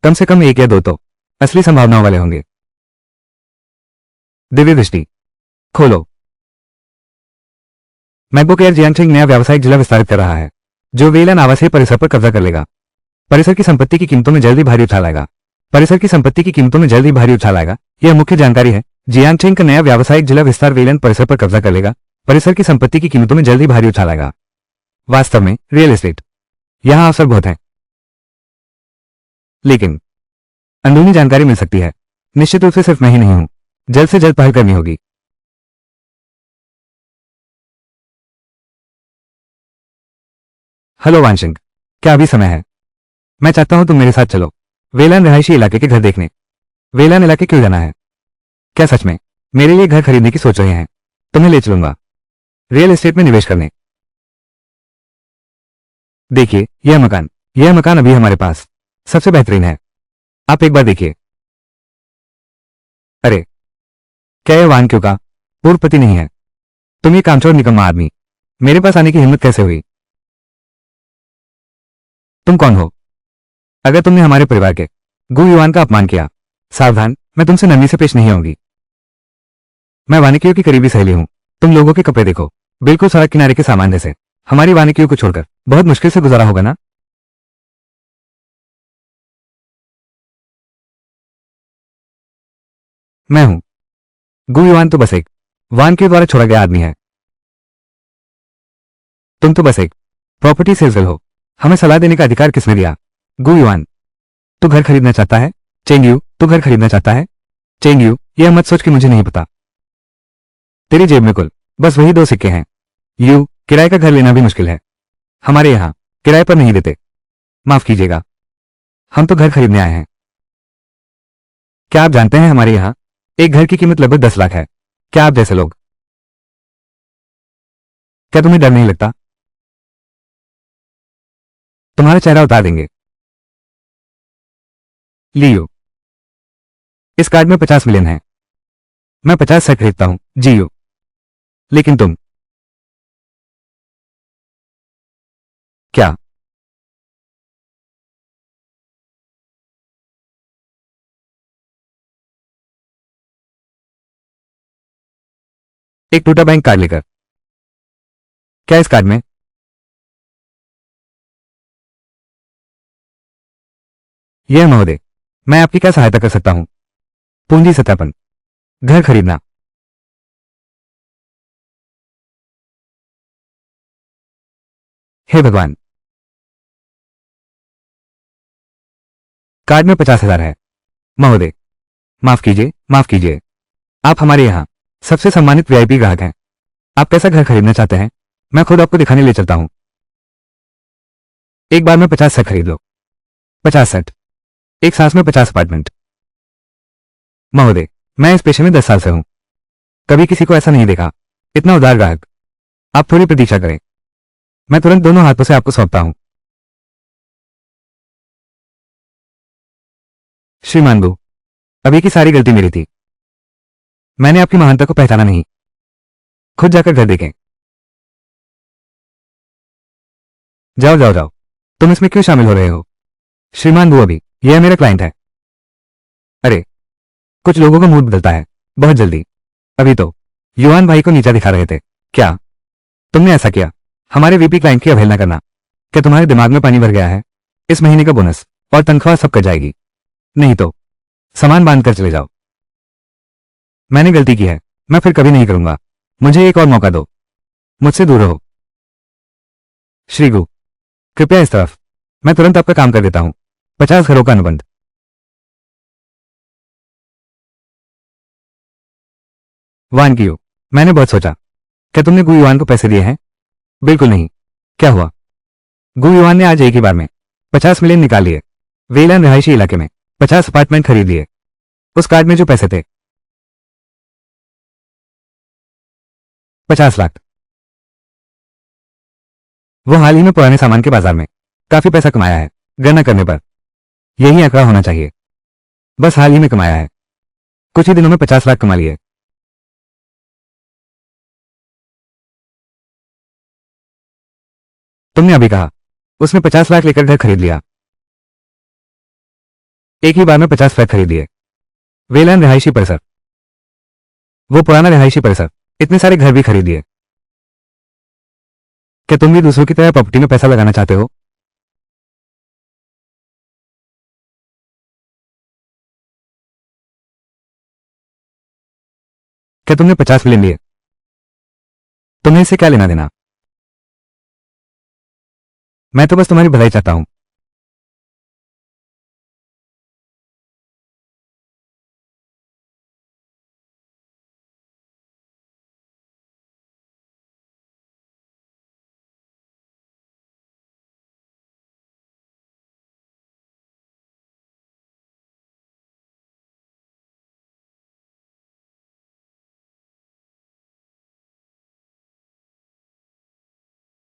S2: कम से कम एक या दो तो असली संभावनाओं वाले होंगे। दिव्य दृष्टि खोलो। मैकबुक एयर जियांगशेंग नया व्यावसायिक जिला विस्तारित कर रहा है, जो वेलन आवासीय परिसर पर कब्जा कर लेगा। परिसर की संपत्ति की कीमतों में जल्दी भारी उछाल आएगा। परिसर की संपत्ति की कीमतों में जल्दी भारी उछाल आएगा। यह मुख्य जानकारी है। जियांगशेंग का नया व्यावसायिक जिला विस्तार वेलन परिसर पर कब्जा कर लेगा। परिसर की संपत्ति की कीमतों में जल्दी भारी उछाल आएगा। वास्तव में रियल एस्टेट यहां अवसर बहुत है, लेकिन अंदरूनी जानकारी मिल सकती है। निश्चित रूप से सिर्फ मैं ही नहीं हूं। जल्द से जल्द पहल करनी होगी। हेलो वानशिंग, क्या अभी समय है? मैं चाहता हूं तुम मेरे साथ चलो वेलान रिहायशी इलाके के घर देखने। वेलान इलाके क्यों जाना है? क्या सच में मेरे लिए घर खरीदने की सोच रहे हैं? तुम्हें ले चलूंगा रियल एस्टेट में निवेश करने। देखिए, यह मकान अभी हमारे पास सबसे बेहतरीन है। आप एक बार देखिए। अरे, क्या यह वान क्यों का पूर्व पति नहीं है? तुम ये कामचोर निकम्मा आदमी, मेरे पास आने की हिम्मत कैसे हुई? तुम कौन हो? अगर तुमने हमारे परिवार के गु युआन का अपमान किया, सावधान, मैं तुमसे नरमी से पेश नहीं आऊंगी। मैं वानिकियों की करीबी सहेली हूं। तुम लोगों के कपड़े देखो, बिल्कुल सड़क किनारे के सामान जैसे। हमारी वानिकियों को छोड़कर बहुत मुश्किल से गुजारा होगा ना? मैं हूं गु युआन, तो बस एक वान के द्वारा छोड़ा गया आदमी है। तुम तो बस एक प्रॉपर्टी सेल्सगर्ल हो। हमें सलाह देने का अधिकार किसने दिया? गु युआन, तू घर खरीदना चाहता है? चेंगयू, तू घर खरीदना चाहता है? चेंगयू, यह मत सोच कि मुझे नहीं पता। तेरी जेब में कुल बस वही दो सिक्के हैं। यू, किराए का घर लेना भी मुश्किल है। हमारे यहां किराए पर नहीं देते। माफ कीजिएगा, हम तो घर खरीदने आए हैं। क्या आप जानते हैं हमारे यहां एक घर की कीमत लगभग 10 लाख है। क्या आप जैसे लोग, क्या तुम्हें डर नहीं लगता? तुम्हारा चेहरा उतार देंगे। लियो, इस कार्ड में 50 मिलियन है। मैं 50 सेट खरीदता हूं। जियो, लेकिन तुम क्या? एक टूटा बैंक कार्ड लेकर? क्या इस कार्ड में? यह महोदय, मैं आपकी क्या सहायता कर सकता हूं? पूंजी सत्यापन, घर खरीदना। हे भगवान, कार्ड में 50,000 है। महोदय, माफ कीजिए, माफ कीजिए। आप हमारे यहां सबसे सम्मानित वीआईपी ग्राहक हैं। आप कैसा घर खरीदना चाहते हैं? मैं खुद आपको दिखाने ले चलता हूं। एक बार में 50 सेट खरीद लो। 50 सेट, एक सांस में 50 अपार्टमेंट। महोदय, मैं इस पेशे में 10 साल से हूं। कभी किसी को ऐसा नहीं देखा। इतना उदार ग्राहक। आप थोड़ी प्रतीक्षा करें, मैं तुरंत दोनों हाथों से आपको सौंपता हूं। श्रीमान गु, अभी की सारी गलती मेरी थी। मैंने आपकी महानता को पहचाना नहीं। खुद जाकर घर देखें। जाओ जाओ जाओ, तुम इसमें क्यों शामिल हो रहे हो? श्रीमान गु, अभी यह मेरा क्लाइंट है। अरे, कुछ लोगों का मूड बदलता है बहुत जल्दी। अभी तो युआन भाई को नीचा दिखा रहे थे। क्या तुमने ऐसा किया? हमारे वीपी क्लाइंट की अवहेलना करना क्या तुम्हारे दिमाग में पानी भर गया है? इस महीने का बोनस और तनख्वाह सब कट जाएगी। नहीं तो सामान बांध कर चले जाओ। मैंने गलती की है, मैं फिर कभी नहीं करूंगा। मुझे एक और मौका दो, मुझसे दूर रहो। श्रीगु, कृपया इस तरफ। मैं तुरंत आपका काम कर देता हूं। 50 घरों का अनुबंध। वान कियो, मैंने बहुत सोचा। क्या तुमने गु युआन को पैसे दिए हैं? बिल्कुल नहीं। क्या हुआ? गु युआन ने आज एक ही बार में 50 मिलियन निकाल लिए। वेलन रिहायशी इलाके में 50 अपार्टमेंट खरीद लिए। उस कार्ड में जो पैसे थे 50 लाख। वो हाल ही में पुराने सामान के बाजार में काफी पैसा कमाया है। गणना करने पर यही आंकड़ा होना चाहिए। बस हाल ही में कमाया है, कुछ ही दिनों में 50 लाख कमा लिए। तुमने अभी कहा उसने 50 लाख लेकर घर खरीद लिया। एक ही बार में 50 फ्लैट खरीद लिए। वेलन रिहायशी परिसर, वो पुराना रिहायशी परिसर, इतने सारे घर भी खरीद लिए। क्या तुम भी दूसरों की तरह प्रॉपर्टी में पैसा लगाना चाहते हो? क्या तुमने 50 मिलियन लिए? तुम्हें इससे क्या लेना देना? मैं तो बस तुम्हारी भलाई चाहता हूं।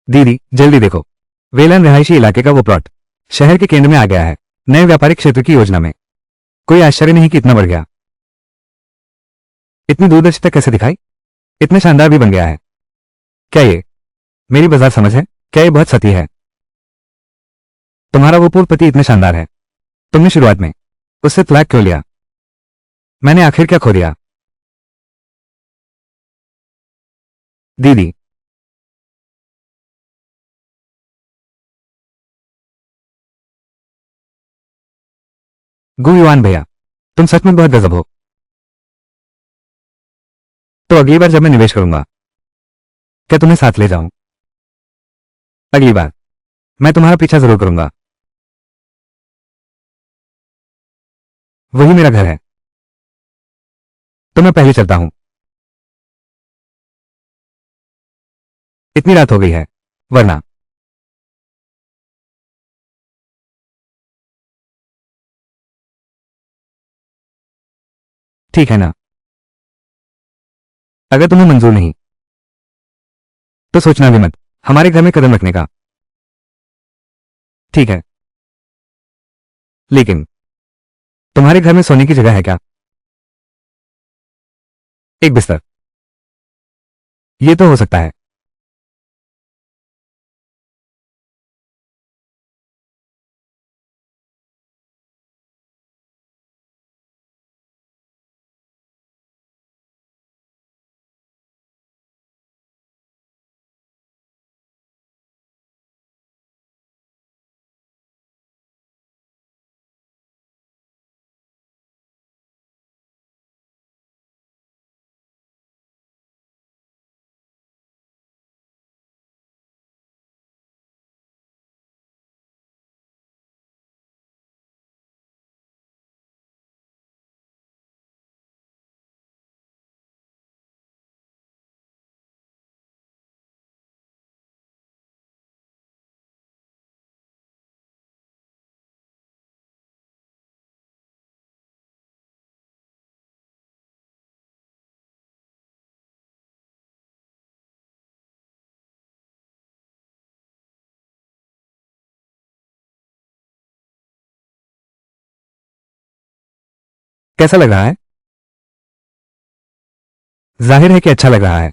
S2: दीदी, जल्दी देखो, वेलन रिहायशी इलाके का वो प्लॉट शहर के केंद्र में आ गया है, नए व्यापारिक क्षेत्र की योजना में। कोई आश्चर्य नहीं कि इतना बढ़ गया। इतनी दूरदर्शिता कैसे दिखाई? इतने शानदार भी बन गया है। क्या ये मेरी बाजार समझ है? क्या ये बहुत सती है? तुम्हारा वो पूर्व पति इतने शानदार है, तुमने शुरुआत में उससे तलाक क्यों लिया? मैंने आखिर क्या खो दिया? दीदी, गु युआन भैया, तुम सच में बहुत गजब हो। तो अगली बार जब मैं निवेश करूंगा, क्या तुम्हें साथ ले जाऊं? अगली बार मैं तुम्हारा पीछा जरूर करूंगा। वही मेरा घर है। तो मैं पहले चलता हूं। इतनी रात हो गई है, वरना ठीक है ना? अगर तुम्हें मंजूर नहीं तो सोचना भी मत हमारे घर में कदम रखने का। ठीक है, लेकिन तुम्हारे घर में सोने की जगह है क्या? एक बिस्तर? ये तो हो सकता है। कैसा लग रहा है? जाहिर है कि अच्छा लग रहा है।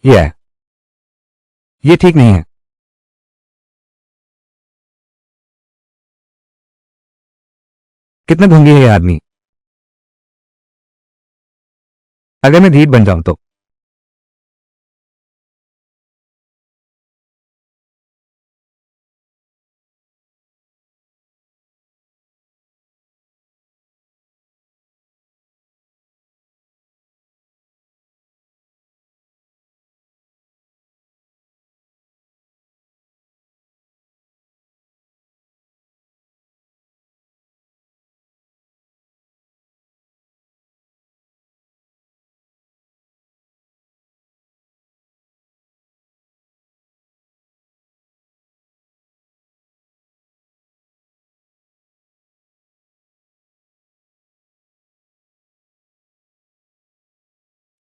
S2: यह ये ठीक नहीं है। कितना ढोंगी है ये आदमी। अगर मैं धीर बन जाऊं तो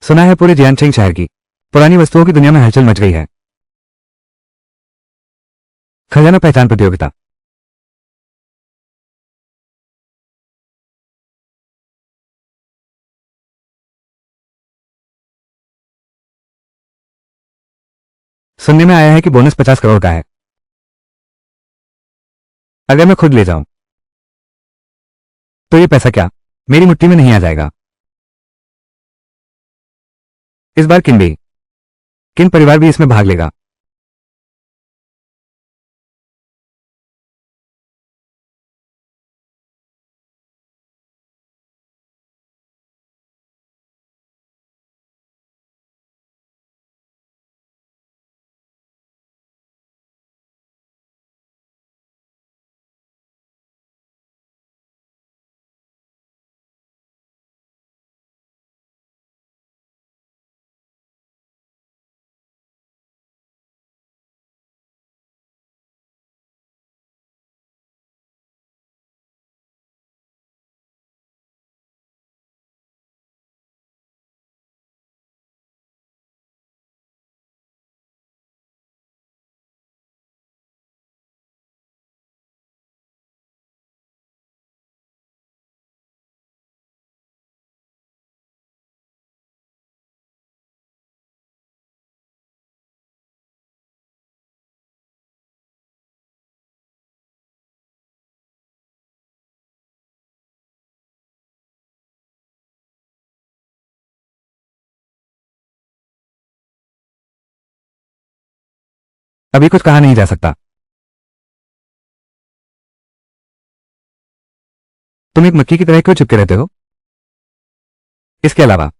S2: सुना है पूरे जियानशिंग शहर की पुरानी वस्तुओं की दुनिया में हलचल मच गई है। खजाना पहचान प्रतियोगिता। सुनने में आया है कि बोनस 50 करोड़ का है। अगर मैं खुद ले जाऊं तो ये पैसा क्या मेरी मुट्ठी में नहीं आ जाएगा? इस बार किन परिवार भी इसमें भाग लेगा? अभी कुछ कहा नहीं जा सकता। तुम एक मक्खी की तरह क्यों चिपके रहते हो? इसके अलावा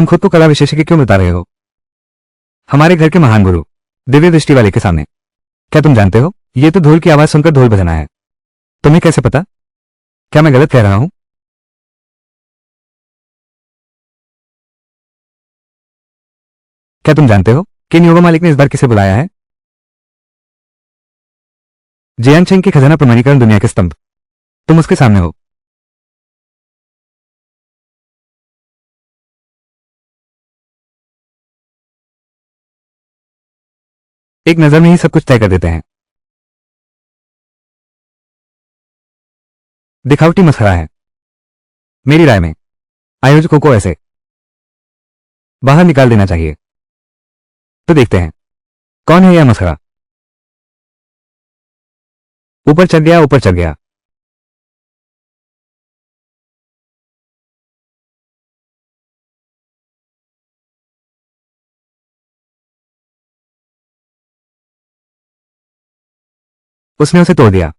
S2: तुम खुद को कला विशेषज्ञ क्यों बता रहे हो? हमारे घर के महान गुरु दिव्य दृष्टि वाले के सामने? क्या तुम जानते हो, ये तो ढोल की आवाज सुनकर ढोल बजाना है। तुम्हें कैसे पता? क्या मैं गलत कह रहा हूं? क्या तुम जानते हो कि न्योवा मालिक ने इस बार किसे बुलाया है? जियांग चेंग की खजाना प्रमाणीकरण दुनिया के स्तंभ। तुम उसके सामने हो। एक नजर में ही सब कुछ तय कर देते हैं। दिखावटी मसखरा है। मेरी राय में आयोजकों को ऐसे बाहर निकाल देना चाहिए। तो देखते हैं कौन है यह मसखरा। ऊपर चढ़ गया, ऊपर चढ़ गया। उसने उसे तोड़ दिया।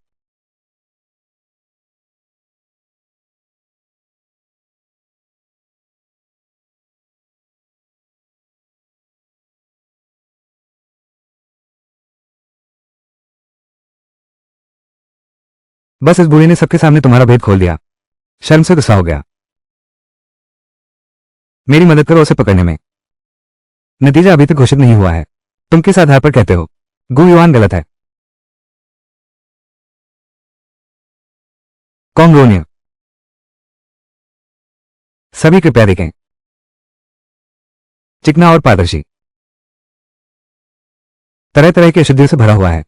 S2: बस इस बूढ़े ने सबके सामने तुम्हारा भेद खोल दिया। शर्म से गुस्सा हो गया। मेरी मदद करो उसे पकड़ने में। नतीजा अभी तक घोषित नहीं हुआ है। तुम किस आधार पर कहते हो गु युआन गलत है? कॉन्गोनिया। सभी कृपया देखें। चिकना और पारदर्शी, तरह तरह की अशुद्धियों से भरा हुआ है।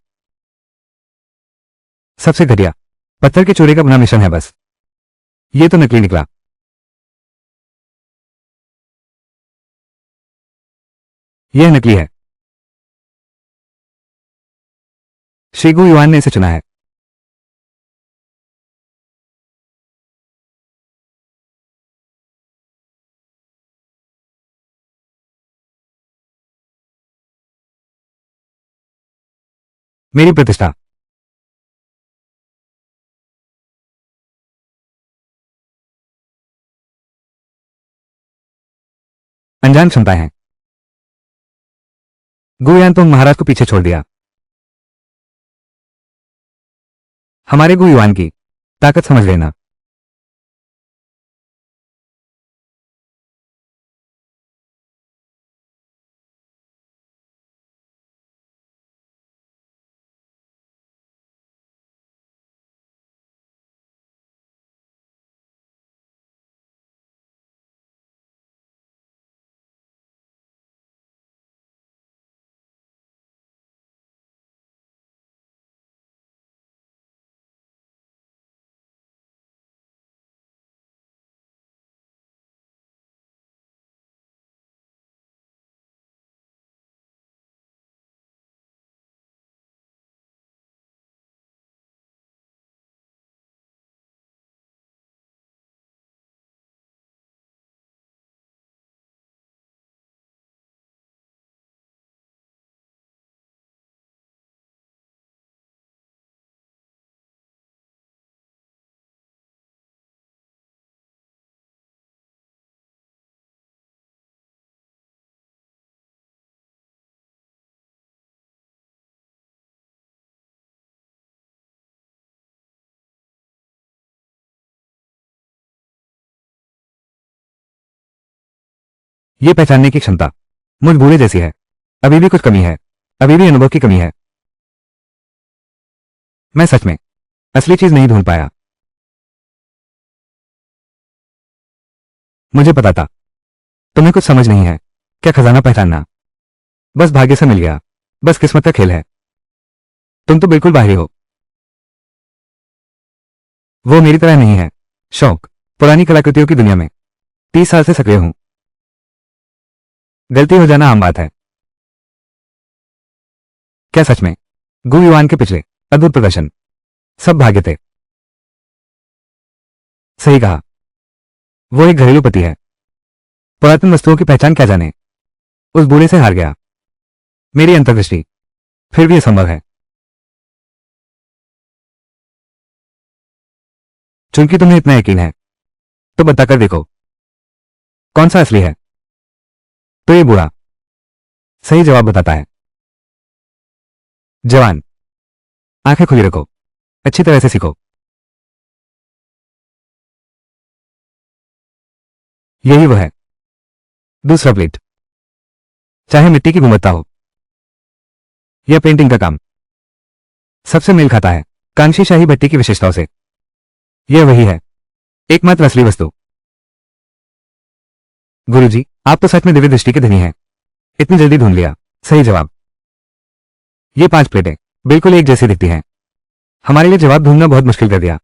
S2: सबसे घटिया पत्थर के चूरे का बुना मिश्रण है बस। ये तो नकली निकला। यह नकली है। श्री गु युआन ने इसे चुना है। मेरी प्रतिष्ठा। अनजान क्षमताएं हैं। गु युआन तो महाराज को पीछे छोड़ दिया। हमारे गु युआन की ताकत समझ लेना। यह पहचानने की क्षमता मुझ बूढ़े जैसी है। अभी भी कुछ कमी है। अभी भी अनुभव की कमी है। मैं सच में असली चीज नहीं ढूंढ पाया। मुझे पता था तुम्हें कुछ समझ नहीं है। क्या खजाना पहचानना बस भाग्य से मिल गया। बस किस्मत का खेल है। तुम तो बिल्कुल बाहरी हो। वो मेरी तरह नहीं है। शौक पुरानी कलाकृतियों की दुनिया में 30 साल से सक्रिय हूं। गलती हो जाना आम बात है। क्या सच में गु युआन के पिछले अद्भुत प्रदर्शन सब भाग्य थे? सही कहा। वो एक घरेलू पति है। पुरातन वस्तुओं की पहचान क्या जाने। उस बूढ़े से हार गया। मेरी अंतर्दृष्टि फिर भी असंभव है। चूंकि तुम्हें इतना यकीन है तो बताकर देखो कौन सा असली है। तो ये बूढ़ा सही जवाब बताता है। जवान, आंखें खुली रखो, अच्छी तरह से सीखो। यही वो है, दूसरा प्लेट। चाहे मिट्टी की गुणवत्ता हो या पेंटिंग का काम, सबसे मेल खाता है कांशी शाही भट्टी की विशेषताओं से। यह वही है, एकमात्र असली वस्तु। गुरुजी, आप तो सच में दिव्य दृष्टि के धनी हैं। इतनी जल्दी ढूंढ लिया सही जवाब। ये 5 प्लेटें बिल्कुल एक जैसी दिखती हैं। हमारे लिए जवाब ढूंढना बहुत मुश्किल कर दिया।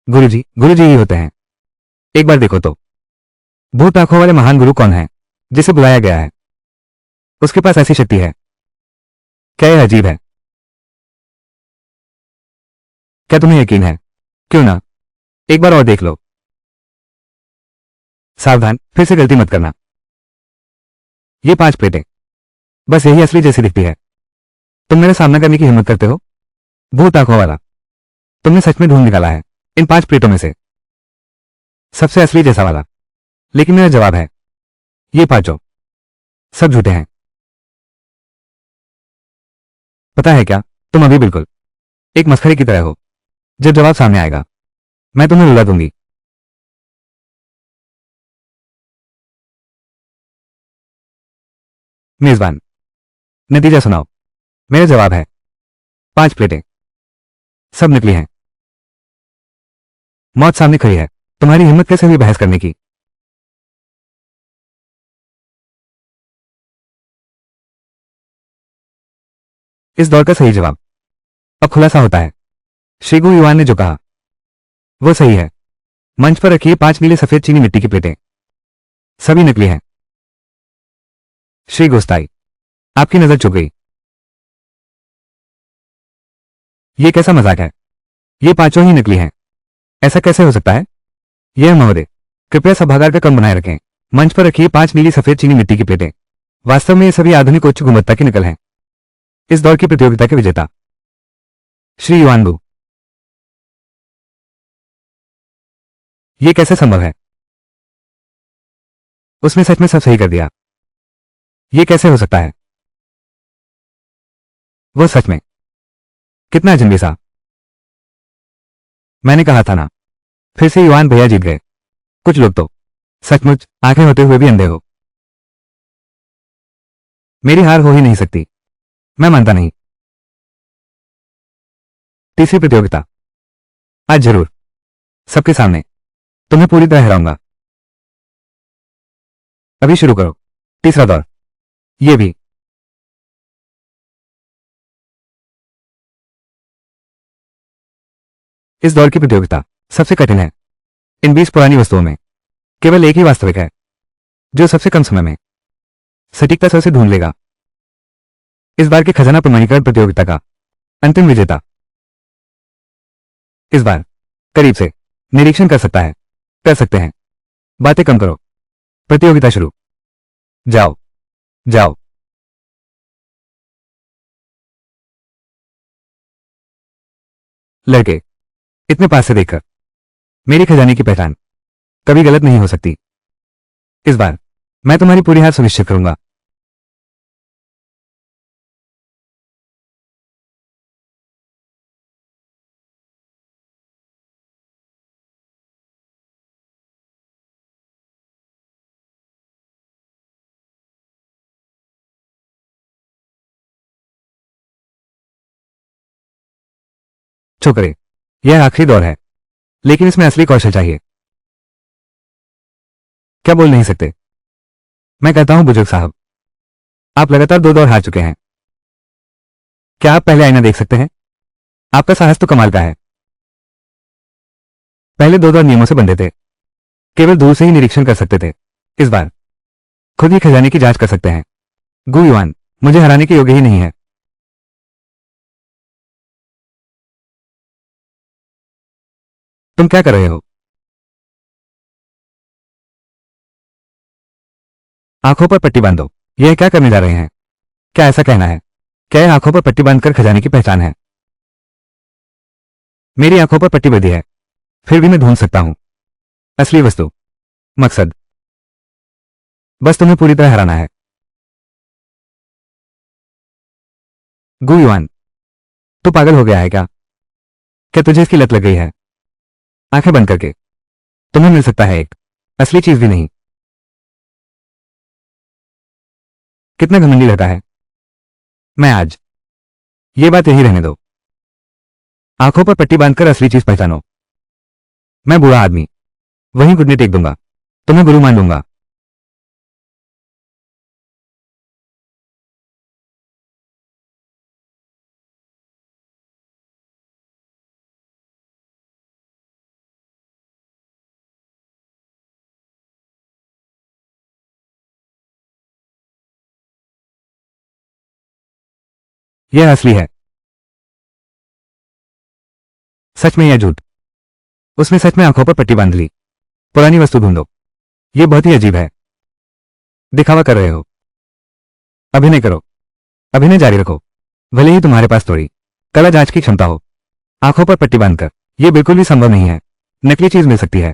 S2: गुरुजी ही होते हैं। एक बार देखो तो, भूत आंखों वाले महान गुरु कौन है जिसे बुलाया गया है? उसके पास ऐसी शक्ति है। क्या यह अजीब है? क्या तुम्हें यकीन है? क्यों ना एक बार और देख लो। सावधान, फिर से गलती मत करना। ये 5 प्लेटें बस यही असली जैसी दिखती है। तुम मेरा सामना करने की हिम्मत करते हो? भूत आंखों वाला, तुमने सच में ढूंढ निकाला है इन 5 प्लेटों में से सबसे असली जैसा वाला। लेकिन मेरा जवाब है, ये 5 सब झूठे हैं। पता है क्या, तुम अभी बिल्कुल एक मस्खरे की तरह हो। जब जवाब सामने आएगा मैं तुम्हें रुला दूंगी। मेजबान, नतीजा सुनाओ। मेरा जवाब है 5 प्लेटें सब नकली हैं। मौत सामने खड़ी है, तुम्हारी हिम्मत कैसे हुई बहस करने की? इस दौर का सही जवाब अब खुलासा होता है। श्री गुरु युवान ने जो कहा वो सही है। मंच पर रखिए 5 नीले सफेद चीनी मिट्टी की प्लेटें, सभी नकली हैं। श्री गोस्ताई, आपकी नजर चुक गई। ये कैसा मजाक है? ये 5 ही नकली हैं, ऐसा कैसे हो सकता है? यह महोदय, कृपया सभागार का क्रम बनाए रखें। मंच पर रखिए 5 नीली सफेद चीनी मिट्टी की प्लेटें। वास्तव में ये सभी आधुनिक उच्च गुणवत्ता की नकल हैं। इस दौर की प्रतियोगिता के विजेता श्री युवानबू। ये कैसे संभव है? उसने सच में सब सही कर दिया। ये कैसे हो सकता है? वो सच में कितना अजनबी सा। मैंने कहा था ना, फिर से युवान भैया जीत गए। कुछ लोग तो सचमुच आंखें होते हुए भी अंधे हो। मेरी हार हो ही नहीं सकती, मैं मानता नहीं। तीसरी प्रतियोगिता आज जरूर, सबके सामने तुम्हें पूरी तरह हराऊंगा। अभी शुरू करो तीसरा दौर। ये भी इस दौर की प्रतियोगिता सबसे कठिन है। इन 20 पुरानी वस्तुओं में केवल एक ही वास्तविक है जो सबसे कम समय में सटीकता से उसे ढूंढ लेगा। इस बार की खजाना प्रमाणीकरण प्रतियोगिता का अंतिम विजेता इस बार करीब से निरीक्षण कर सकते हैं। बातें कम करो, प्रतियोगिता शुरू। जाओ जाओ। लड़के, इतने पास से देखकर मेरी खजाने की पहचान कभी गलत नहीं हो सकती। इस बार मैं तुम्हारी पूरी हार सुनिश्चित करूंगा। छोकरे, यह आखिरी दौर है, लेकिन इसमें असली कौशल चाहिए। क्या बोल नहीं सकते? मैं कहता हूं बुजुर्ग साहब, आप लगातार 2 दौर हार चुके हैं। क्या आप पहले आईना देख सकते हैं? आपका साहस तो कमाल का है। पहले 2 दौर नियमों से बंधे थे, केवल दूर से ही निरीक्षण कर सकते थे। इस बार खुद ही खजाने की जांच कर सकते हैं। गु युवान मुझे हराने के योग्य ही नहीं है। तुम क्या कर रहे हो? आंखों पर पट्टी बांधो। यह क्या करने जा रहे हैं? क्या ऐसा कहना है? क्या यह आंखों पर पट्टी बांधकर खजाने की पहचान है? मेरी आंखों पर पट्टी बंधी है, फिर भी मैं ढूंढ सकता हूं असली वस्तु। मकसद बस तुम्हें पूरी तरह हराना है। गु युआन, तू पागल हो गया है क्या? क्या तुझे इसकी लत लग गई है? आंखें बंद करके तुम्हें मिल सकता है एक असली चीज भी नहीं। कितना घमंडी लड़का है। मैं आज ये बात यही रहने दो। आंखों पर पट्टी बांधकर असली चीज पहचानो। मैं बूढ़ा आदमी वहीं घुटने टेक दूंगा, तुम्हें गुरु मान लूंगा। यह असली है। सच में या झूठ? उसने सच में आंखों पर पट्टी बांध ली। पुरानी वस्तु ढूंढो। यह बहुत ही अजीब है। दिखावा कर रहे हो। अभिनय करो। अभिनय जारी रखो, भले ही तुम्हारे पास थोड़ी कला जांच की क्षमता हो। आंखों पर पट्टी बांधकर यह बिल्कुल भी संभव नहीं है। नकली चीज मिल सकती है।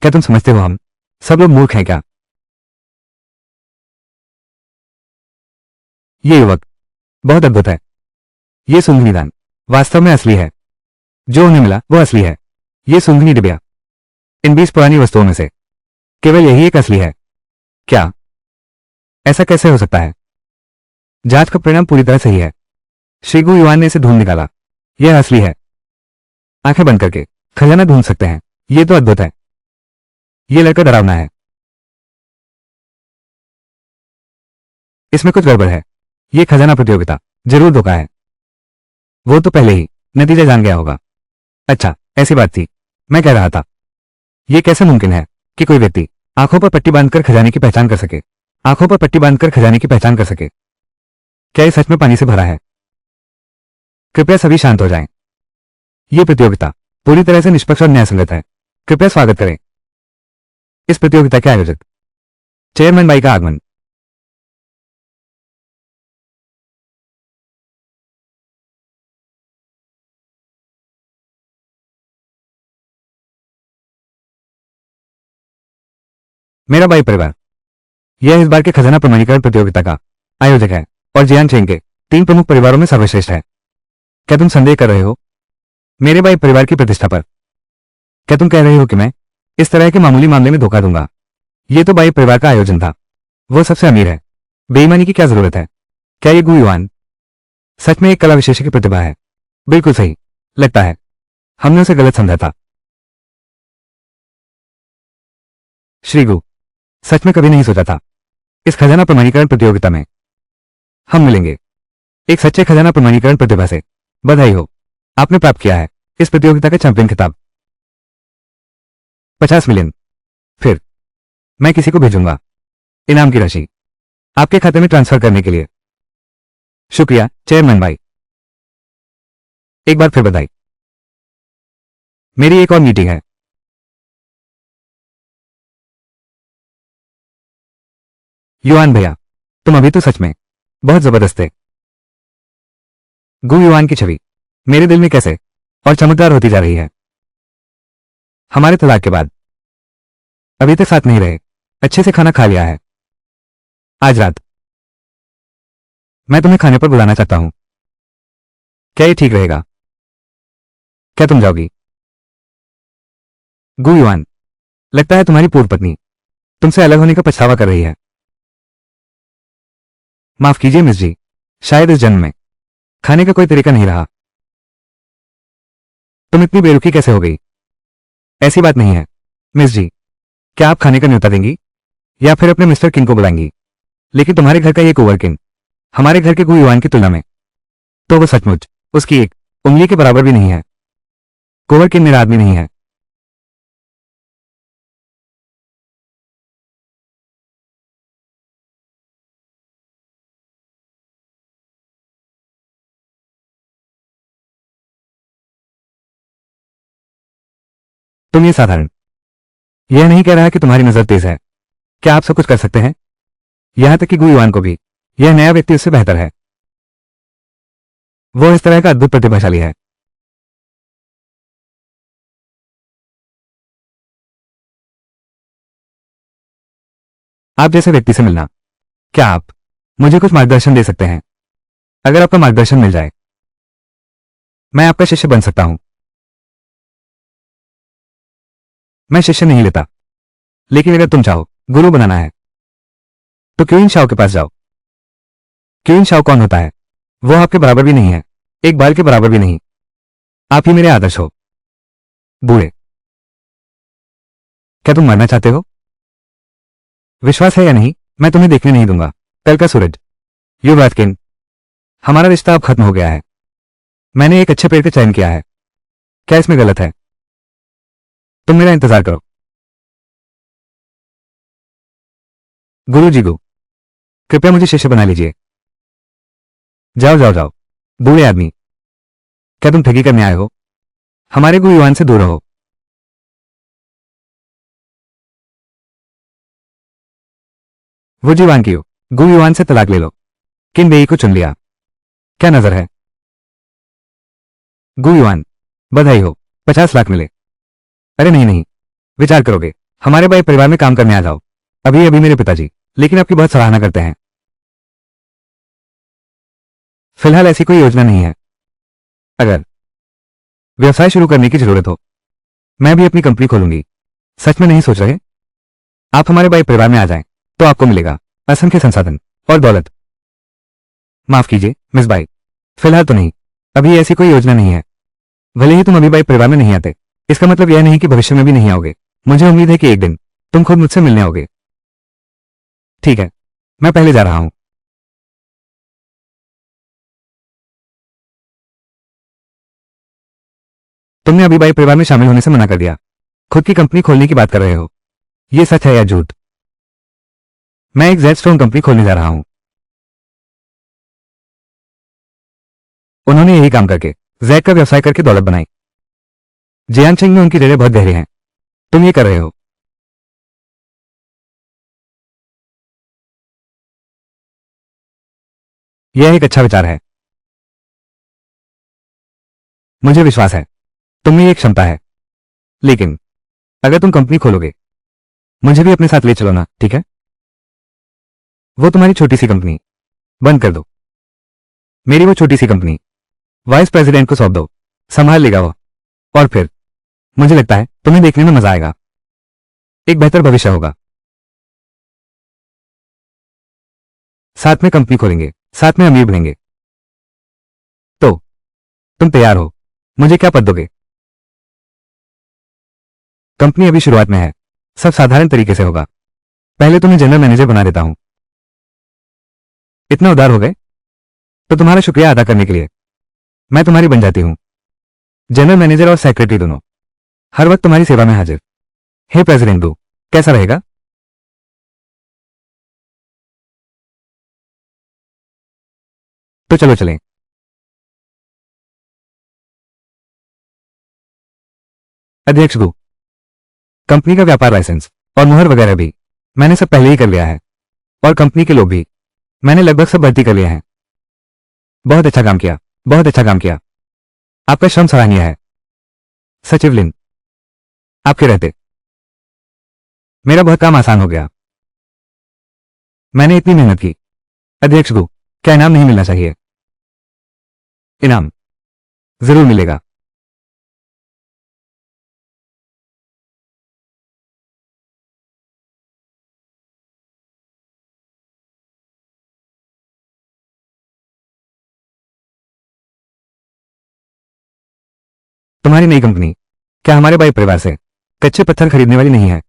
S2: क्या तुम समझते हो हम सब लोग मूर्ख हैं क्या? ये युवक बहुत अद्भुत है। ये सुंदरी दान वास्तव में असली है। जो उन्हें मिला वो असली है। ये सुंदरी डिबिया इन 20 पुरानी वस्तुओं में से केवल यही एक असली है। क्या ऐसा कैसे हो सकता है? जांच का परिणाम पूरी तरह सही है। श्री गु युआन ने इसे ढूंढ निकाला। यह असली है। आंखें बंद करके खजाना ढूंढ सकते हैं। यह तो अद्भुत है। यह लड़का डरावना है। इसमें कुछ गड़बड़ है। यह खजाना प्रतियोगिता जरूर धोखा है। वो तो पहले ही नतीजा जान गया होगा। अच्छा, ऐसी बात थी। मैं कह रहा था, यह कैसे मुमकिन है कि कोई व्यक्ति आंखों पर पट्टी बांधकर खजाने की पहचान कर सके? आंखों पर पट्टी बांधकर खजाने की पहचान कर सके? क्या यह सच में पानी से भरा है? कृपया सभी शांत हो जाएं। यह प्रतियोगिता पूरी तरह से निष्पक्ष और न्यायसंगत है। कृपया स्वागत करें इस प्रतियोगिता के आयोजक चेयरमैन बाई का आगमन। मेरा बाई परिवार यह इस बार के खजाना प्रमाणीकरण प्रतियोगिता का आयोजक है और जियान चेंग के 3 प्रमुख परिवारों में सर्वश्रेष्ठ है। क्या तुम संदेह कर रहे हो मेरे बाई परिवार की प्रतिष्ठा पर? क्या तुम कह रहे हो कि मैं इस तरह के मामूली मामले में धोखा दूंगा? यह तो बाई परिवार का आयोजन था। वो सबसे अमीर है। बेईमानी की क्या जरूरत है? क्या ये गु युआन सच में एक कला विशेषज्ञ की प्रतिभा है? बिल्कुल सही लगता है। हमने उसे गलत समझा था। श्री गु, सच में कभी नहीं सोचा था इस खजाना प्रमाणीकरण प्रतियोगिता में हम मिलेंगे एक सच्चे खजाना प्रमाणीकरण प्रतिभा से। बधाई हो, आपने प्राप्त किया है इस प्रतियोगिता का चैंपियन खिताब। 50 मिलियन। फिर मैं किसी को भेजूंगा इनाम की राशि आपके खाते में ट्रांसफर करने के लिए। शुक्रिया चेयरमैन भाई। एक बार फिर बधाई। मेरी एक और मीटिंग है। युआन भैया, तुम अभी तो सच में बहुत जबरदस्त थे। गु युआन की छवि मेरे दिल में कैसे और चमकदार होती जा रही है। हमारे तलाक के बाद अभी तक साथ नहीं रहे, अच्छे से खाना खा लिया है। आज रात मैं तुम्हें खाने पर बुलाना चाहता हूं। क्या ये ठीक रहेगा? क्या तुम जाओगी? गु युआन, लगता है तुम्हारी पूर्व पत्नी तुमसे अलग होने का पछतावा कर रही है। माफ कीजिए मिस जी, शायद इस जन्म में खाने का कोई तरीका नहीं रहा। तुम इतनी बेरुखी कैसे हो गई? ऐसी बात नहीं है मिस जी। क्या आप खाने का न्योता देंगी या फिर अपने मिस्टर किंग को बुलाएंगी? लेकिन तुम्हारे घर का ये कुंवर किंग हमारे घर के गु युआन की तुलना में तो वो सचमुच उसकी एक उंगली के बराबर भी नहीं है। कुंवर किंग मेरा आदमी नहीं है। तुम ये साधारण यह नहीं कह रहा कि तुम्हारी नजर तेज है। क्या आप सब कुछ कर सकते हैं? यहां तक कि गु युआन को भी यह नया व्यक्ति उससे बेहतर है। वो इस तरह का अद्भुत प्रतिभाशाली है। आप जैसे व्यक्ति से मिलना। क्या आप मुझे कुछ मार्गदर्शन दे सकते हैं? अगर आपका मार्गदर्शन मिल जाए, मैं आपका शिष्य बन सकता हूं। मैं शिष्य नहीं लेता, लेकिन अगर तुम चाहो गुरु बनाना है तो क्यूइन शाओ के पास जाओ। क्यूइन शाओ कौन होता है? वो आपके बराबर भी नहीं है, एक बाल के बराबर भी नहीं। आप ही मेरे आदर्श हो। बूढ़े, क्या तुम मरना चाहते हो? विश्वास है या नहीं, मैं तुम्हें देखने नहीं दूंगा। कल का सूरज। युवराज किंग, हमारा रिश्ता अब खत्म हो गया है। मैंने एक अच्छे पेड़ का चयन किया है। क्या इसमें गलत है? तुम मेरा इंतजार करो। गुरु जी गो, कृपया मुझे शिष्य बना लीजिए। जाओ जाओ जाओ। बूढ़े आदमी, क्या तुम ठगी करने आए हो? हमारे गुरु युवान से दूर रहो। वो जीवान की हो, गुरु युवान से तलाक ले लो। किन बेई को चुन लिया। क्या नजर है? गुरु युवान, बधाई हो, 50 लाख मिले। अरे नहीं नहीं, विचार करोगे? हमारे भाई परिवार में काम करने आ जाओ। अभी अभी मेरे पिताजी, लेकिन आपकी बहुत सराहना करते हैं। फिलहाल ऐसी कोई योजना नहीं है। अगर व्यवसाय शुरू करने की जरूरत हो, मैं भी अपनी कंपनी खोलूंगी। सच में नहीं सोच रहे? आप हमारे भाई परिवार में आ जाएं, तो आपको मिलेगा असंख्य संसाधन और दौलत। माफ कीजिए मिस बाई, फिलहाल तो नहीं। अभी ऐसी कोई योजना नहीं है। भले ही तुम अभी भाई परिवार में नहीं आते, इसका मतलब यह नहीं कि भविष्य में भी नहीं आओगे। मुझे उम्मीद है कि एक दिन तुम खुद मुझसे मिलने आओगे। ठीक है, मैं पहले जा रहा हूं। तुमने अभी भाई परिवार में शामिल होने से मना कर दिया। खुद की कंपनी खोलने की बात कर रहे हो। ये सच है या झूठ? मैं एक जेड स्टोन कंपनी खोलने जा रहा हूं। उन्होंने यही काम करके जैक का व्यवसाय करके दौलत बनाई। जियांगशेंग में उनकी जड़ें बहुत गहरी हैं। तुम ये कर रहे हो। यह एक अच्छा विचार है। मुझे विश्वास है तुम में ये क्षमता है। लेकिन अगर तुम कंपनी खोलोगे, मुझे भी अपने साथ ले चलो ना, ठीक है? वो तुम्हारी छोटी सी कंपनी बंद कर दो। मेरी वो छोटी सी कंपनी वाइस प्रेसिडेंट को सौंप दो, संभाल लेगा वो। और फिर मुझे लगता है तुम्हें देखने में मजा आएगा। एक बेहतर भविष्य होगा। साथ में कंपनी खोलेंगे, साथ में अमीर बनेंगे। तो तुम तैयार हो? मुझे क्या पद दोगे? कंपनी अभी शुरुआत में है, सब साधारण तरीके से होगा। पहले तुम्हें जनरल मैनेजर बना देता हूं। इतना उदार हो गए? तो तुम्हारा शुक्रिया अदा करने के लिए मैं तुम्हारी बन जाती हूं। जनरल मैनेजर और सेक्रेटरी दोनों हर वक्त तुम्हारी सेवा में हाजिर। हे प्रेसिडेंट दो, कैसा रहेगा? तो चलो चलें। अध्यक्ष गु, कंपनी का व्यापार लाइसेंस और मुहर वगैरह भी मैंने सब पहले ही कर लिया है। और कंपनी के लोग भी मैंने लगभग सब भर्ती कर लिए हैं। बहुत अच्छा काम किया, बहुत अच्छा काम किया। आपका श्रम सराहनीय है। सचिव लिन, आपके रहते मेरा बहुत काम आसान हो गया। मैंने इतनी मेहनत की। अध्यक्ष गु, क्या इनाम नहीं मिलना चाहिए? इनाम जरूर मिलेगा। तुम्हारी नई कंपनी क्या हमारे भाई परिवार से कच्चे पत्थर खरीदने वाली नहीं है?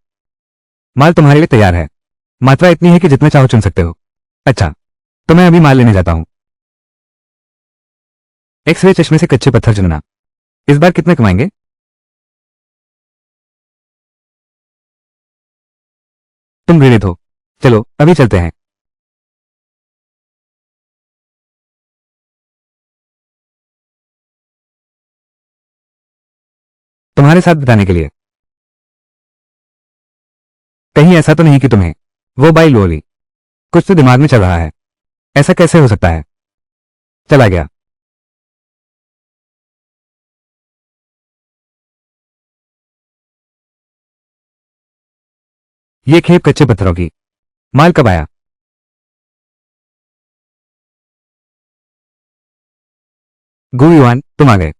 S2: माल तुम्हारे लिए तैयार है। मात्रा इतनी है कि जितने चाहो चुन सकते हो। अच्छा, तो मैं अभी माल लेने जाता हूं। एक्सरे चश्मे से कच्चे पत्थर चुनना। इस बार कितने कमाएंगे? तुम घृणित हो। चलो अभी चलते हैं। तुम्हारे साथ बिताने के लिए। कहीं ऐसा तो नहीं कि तुम्हें वो बाई लोली कुछ तो दिमाग में चल रहा है। ऐसा कैसे हो सकता है? चला गया। ये खेप कच्चे पत्थरों की। माल कब आया? गु युआन, तुम आ गए।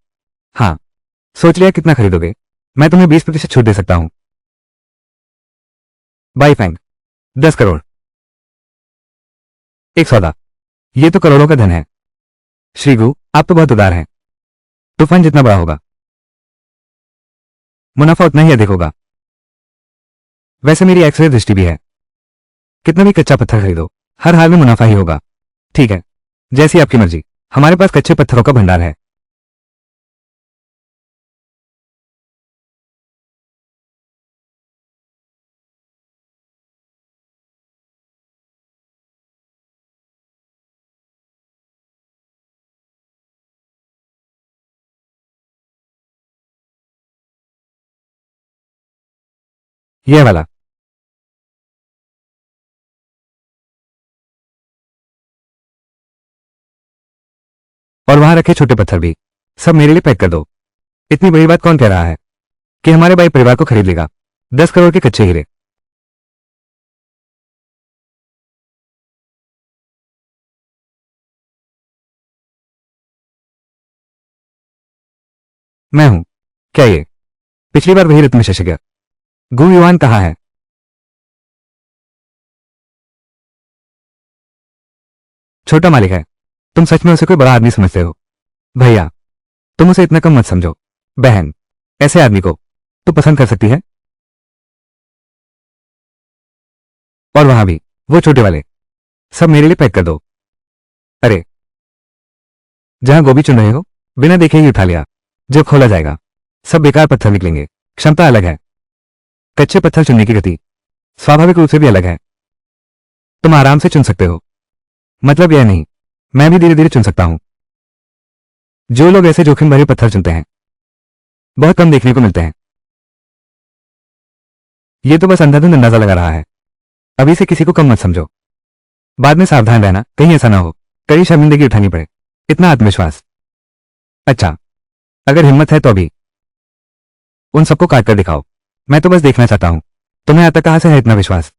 S2: हाँ, सोच लिया कितना खरीदोगे? मैं तुम्हें 20% छूट दे सकता हूं। बाई फैंग, 10 करोड़। एक सौदा। ये तो करोड़ों का धन है। श्रीगु, आप तो बहुत उदार हैं। तूफान जितना बड़ा होगा, मुनाफा उतना ही अधिक होगा। वैसे मेरी एक्सरे दृष्टि भी है। कितना भी कच्चा पत्थर खरीदो, हर हाल में मुनाफा ही होगा। ठीक है, जैसी आपकी मर्जी। हमारे पास कच्चे पत्थरों का भंडार है। यह वाला। और वहां रखे छोटे पत्थर भी, सब मेरे लिए पैक कर दो। इतनी बड़ी बात कौन कह रहा है कि हमारे भाई परिवार को खरीद लेगा? 10 करोड़ के कच्चे हीरे। मैं हूं। क्या ये पिछली बार वही रत्न विशेषज्ञ गु युआन कहाँ है? छोटा मालिक है। तुम सच में उसे कोई बड़ा आदमी समझते हो? भैया, तुम उसे इतना कम मत समझो। बहन, ऐसे आदमी को तो पसंद कर सकती है। और वहां भी वो छोटे वाले, सब मेरे लिए पैक कर दो। अरे, जहां गोभी चुन रहे हो, बिना देखे ही उठा लिया। जब खोला जाएगा, सब बेकार पत्थर निकलेंगे। क्षमता अलग है। कच्चे पत्थर चुनने की गति स्वाभाविक रूप से भी अलग है। तुम आराम से चुन सकते हो। मतलब यह नहीं, मैं भी धीरे धीरे चुन सकता हूं। जो लोग ऐसे जोखिम भरे पत्थर चुनते हैं, बहुत कम देखने को मिलते हैं। ये तो बस अंधाधुंध अंदाजा लगा रहा है। अभी से किसी को कम मत समझो। बाद में सावधान रहना, कहीं ऐसा ना हो कड़ी शर्मिंदगी उठानी पड़े। इतना आत्मविश्वास। अच्छा, अगर हिम्मत है तो अभी उन सबको काट कर दिखाओ। मैं तो बस देखना चाहता हूं, तुम्हें आता कहां से है इतना विश्वास?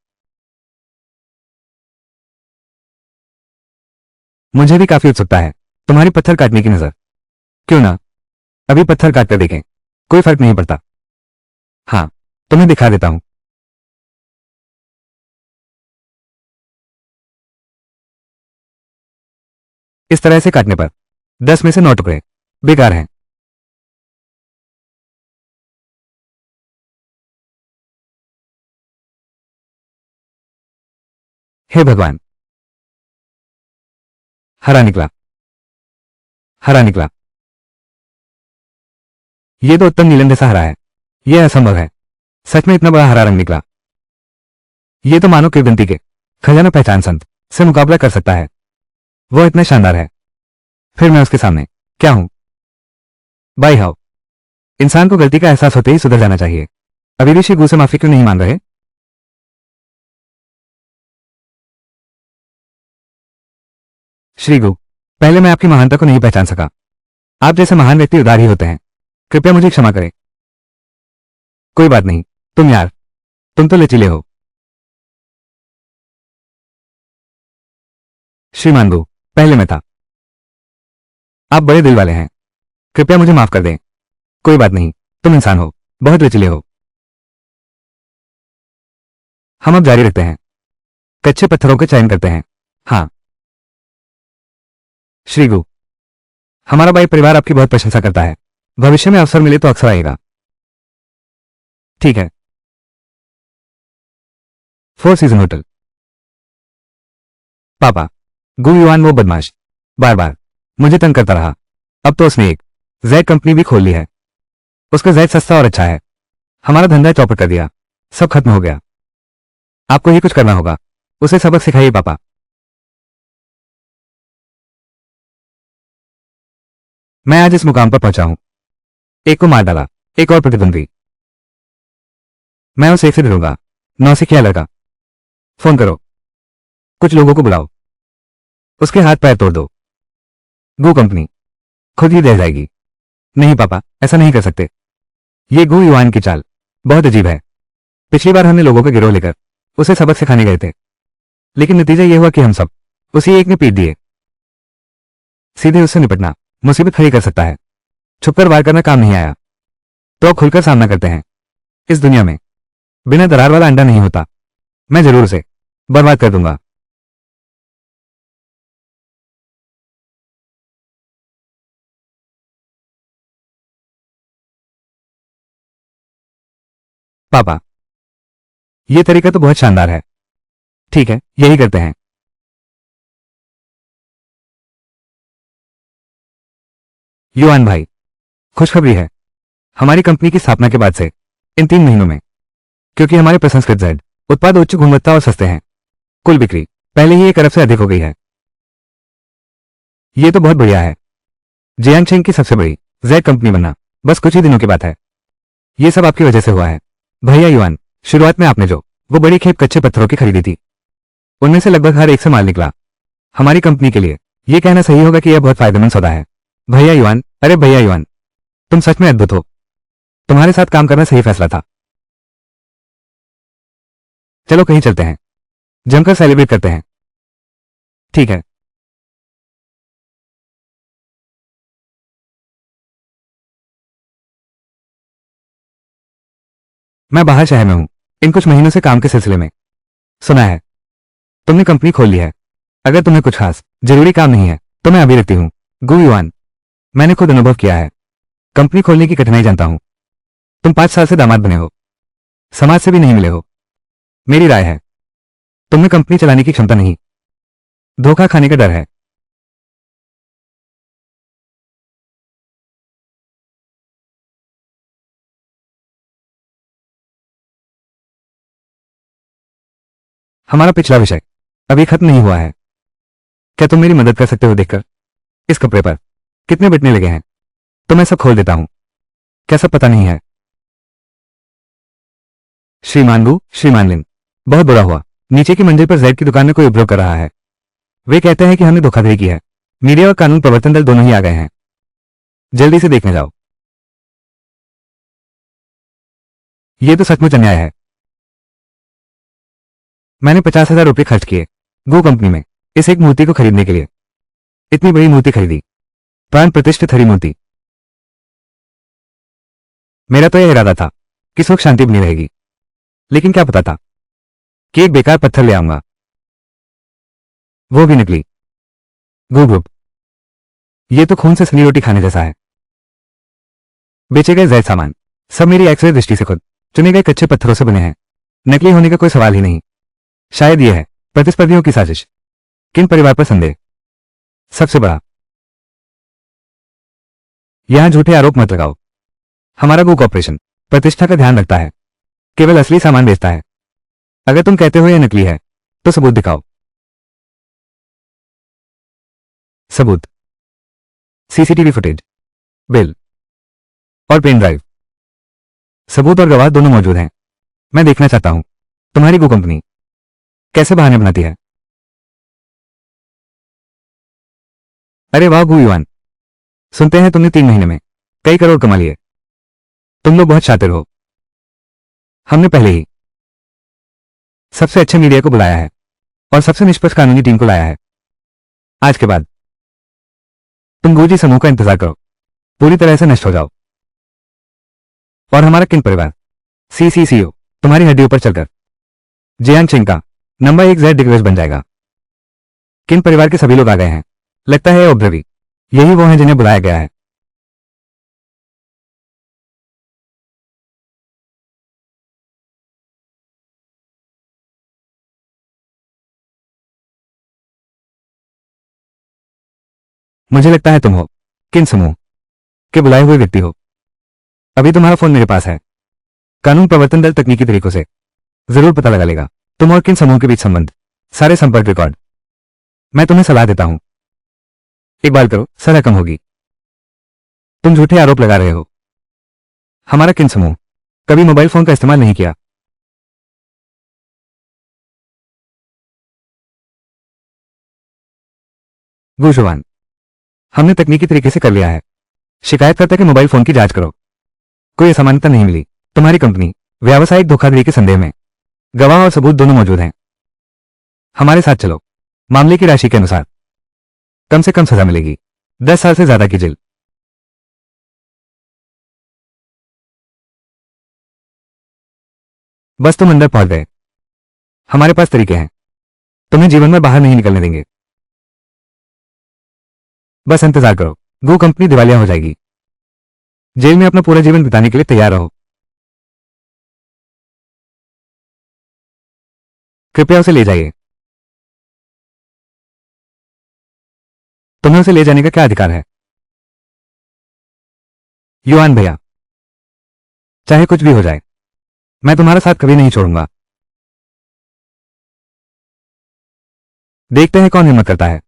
S2: मुझे भी काफी उत्सुकता है तुम्हारी पत्थर काटने की नजर। क्यों ना अभी पत्थर काट कर देखें, कोई फर्क नहीं पड़ता। हाँ, तुम्हें दिखा देता हूं। इस तरह से काटने पर 10 में से 9 टुकड़े बेकार हैं। हे भगवान, हरा निकला। हरा निकला। ये तो उत्तम नीलम जैसा हरा है। यह असंभव है। सच में इतना बड़ा हरा रंग निकला। ये तो मानो किवदंती के खजाना पहचान संत से मुकाबला कर सकता है। वो इतना शानदार है, फिर मैं उसके सामने क्या हूं? बाई हाउ, इंसान को गलती का एहसास होते ही सुधर जाना चाहिए। अभी भी शिगू से माफी क्यों नहीं मांग रहे? श्रीगु, पहले मैं आपकी महानता को नहीं पहचान सका। आप जैसे महान व्यक्ति उदार ही होते हैं। कृपया मुझे क्षमा करें। कोई बात नहीं। तुम तो लचीले हो। श्रीमान गु, पहले मैं था। आप बड़े दिल वाले हैं। कृपया मुझे माफ कर दें। कोई बात नहीं, तुम इंसान हो, बहुत लचीले हो। हम अब जारी रखते हैं। कच्चे पत्थरों का चयन करते हैं। हाँ, श्रीगु, हमारा भाई परिवार आपकी बहुत प्रशंसा करता है। भविष्य में अवसर मिले तो अक्सर आएगा। ठीक है। 4 सीजन होटल। पापा, गु युआन वो बदमाश बार बार मुझे तंग करता रहा। अब तो उसने एक जैक कंपनी भी खोल ली है। उसका जैक सस्ता और अच्छा है। हमारा धंधा चौपट कर दिया। सब खत्म हो गया। आपको ही कुछ करना होगा। उसे सबक सिखाइए पापा। मैं आज इस मुकाम पर पहुंचा हूं। एक को मार डाला, एक और प्रतिद्वंदी। मैं उस एक से डरूंगा। नौसिखिया लड़का। फोन करो, कुछ लोगों को बुलाओ, उसके हाथ पैर तोड़ दो। गु कंपनी खुद ही दे जाएगी। नहीं पापा, ऐसा नहीं कर सकते। ये गु युआन की चाल बहुत अजीब है। पिछली बार हमने लोगों का गिरोह लेकर उसे सबक सिखाने गए थे, लेकिन नतीजा यह हुआ कि हम सब उसी एक ने पीट दिए। सीधे उससे निपटना मुसीबत खड़ी कर सकता है। छुपकर वार करना काम नहीं आया तो अब खुलकर सामना करते हैं। इस दुनिया में बिना दरार वाला अंडा नहीं होता। मैं जरूर उसे बर्बाद कर दूंगा। पापा, यह तरीका तो बहुत शानदार है। ठीक है, यही करते हैं। युआन भाई, खुशखबरी है। हमारी कंपनी की स्थापना के बाद से इन 3 महीनों में, क्योंकि हमारे प्रसंस्कृत जेड उत्पाद उच्च गुणवत्ता और सस्ते हैं, कुल बिक्री पहले ही 1 अरब से अधिक हो गई है। यह तो बहुत बढ़िया है। जियांगशेंग की सबसे बड़ी जेड कंपनी बनना बस कुछ ही दिनों की बात है। यह सब आपकी वजह से हुआ है भैया युआन। शुरुआत में आपने जो वो बड़ी खेप कच्चे पत्थरों की खरीदी थी, उनमें से लगभग हर एक से माल निकला। हमारी कंपनी के लिए यह कहना सही होगा कि यह बहुत फायदेमंद सौदा है भैया युआन। अरे भैया युआन, तुम सच में अद्भुत हो। तुम्हारे साथ काम करना सही फैसला था। चलो कहीं चलते हैं, जमकर सेलिब्रेट करते हैं। ठीक है। मैं बाहर शहर में हूं इन कुछ महीनों से काम के सिलसिले में। सुना है तुमने कंपनी खोल ली है। अगर तुम्हें कुछ खास जरूरी काम नहीं है तो मैं अभी रखती हूं। गु युआन, मैंने खुद अनुभव किया है। कंपनी खोलने की कठिनाई जानता हूं। तुम 5 साल से दामाद बने हो, समाज से भी नहीं मिले हो। मेरी राय है तुम्हें कंपनी चलाने की क्षमता नहीं, धोखा खाने का डर है। हमारा पिछला विषय अभी खत्म नहीं हुआ है। क्या तुम मेरी मदद कर सकते हो देखकर इस कपड़े पर कितने बटने लगे हैं? तो मैं सब खोल देता हूं। क्या सब पता नहीं है? श्रीमान बू, श्रीमान लिन, बहुत बुरा हुआ। नीचे की मंजिल पर जेड की दुकान में कोई उपद्रव कर रहा है। वे कहते हैं कि हमने धोखाधड़ी की है। मीडिया और कानून प्रवर्तन दल दोनों ही आ गए हैं। जल्दी से देखने जाओ। यह तो सचमुच अन्याय है। मैंने 50,000 रुपये खर्च किए गो कंपनी में इस एक मूर्ति को खरीदने के लिए। इतनी बड़ी मूर्ति खरीदी, प्राण प्रतिष्ठित हरी मूर्ति। मेरा तो यह इरादा था कि सुख शांति बनी रहेगी, लेकिन क्या पता था कि एक बेकार पत्थर ले आऊंगा, वो भी नकली। गो ग्रुप, ये तो खून से सनी रोटी खाने जैसा है। बेचे गए जैद सामान सब मेरी एक्सरे दृष्टि से खुद चुने गए कच्चे पत्थरों से बने हैं। नकली होने का कोई सवाल ही नहीं। शायद यह है प्रतिस्पर्धियों की साजिश। किन परिवार पर संदेह सबसे बड़ा। यहां झूठे आरोप मत लगाओ। हमारा गो कॉर्पोरेशन प्रतिष्ठा का ध्यान रखता है, केवल असली सामान बेचता है। अगर तुम कहते हो यह नकली है तो सबूत दिखाओ। सबूत? सीसीटीवी फुटेज, बिल और पेन ड्राइव। सबूत और गवाह दोनों मौजूद हैं। मैं देखना चाहता हूं तुम्हारी गो कंपनी कैसे बहाने बनाती है। अरे वाह गु युआन, सुनते हैं तुमने 3 महीने में कई करोड़ कमा लिए। तुम लोग बहुत शातिर हो। हमने पहले ही सबसे अच्छे मीडिया को बुलाया है और सबसे निष्पक्ष कानूनी टीम को लाया है। आज के बाद तुम गुरुजी समूह का इंतजार करो, पूरी तरह से नष्ट हो जाओ। और हमारा किन परिवार सीसीसीओ तुम्हारी हड्डियों पर चलकर जियांगशेंग का नंबर 1 जेड दिग्गज बन जाएगा। किन परिवार के सभी लोग आ गए हैं। लगता है ओब्रवी यही वो हैं जिन्हें बुलाया गया है। मुझे लगता है तुम हो किन समूह के बुलाए हुए व्यक्ति हो। अभी तुम्हारा फोन मेरे पास है। कानून प्रवर्तन दल तकनीकी तरीकों से जरूर पता लगा लेगा तुम और किन समूह के बीच संबंध, सारे संपर्क रिकॉर्ड। मैं तुम्हें सलाह देता हूं, एक बार करो, सलाह कम होगी। तुम झूठे आरोप लगा रहे हो। हमारा किन समूह कभी मोबाइल फोन का इस्तेमाल नहीं किया। गुशवान, हमने तकनीकी तरीके से कर लिया है। शिकायतकर्ता के मोबाइल फोन की जांच करो, कोई असामान्यता नहीं मिली। तुम्हारी कंपनी व्यावसायिक धोखाधड़ी के संदेह में गवाह और सबूत दोनों मौजूद हैं। हमारे साथ चलो, मामले की राशि के अनुसार कम से कम सजा मिलेगी। 10 साल से ज्यादा की जेल। बस तुम अंदर पहुंच गए। हमारे पास तरीके हैं, तुम्हें जीवन में बाहर नहीं निकलने देंगे। बस इंतजार करो, गो कंपनी दिवालिया हो जाएगी। जेल में अपना पूरा जीवन बिताने के लिए तैयार रहो। कृपया उसे ले जाइए। तुम्हें उसे ले जाने का क्या अधिकार है? युआन भैया, चाहे कुछ भी हो जाए, मैं तुम्हारा साथ कभी नहीं छोड़ूंगा। देखते हैं कौन हिम्मत करता है।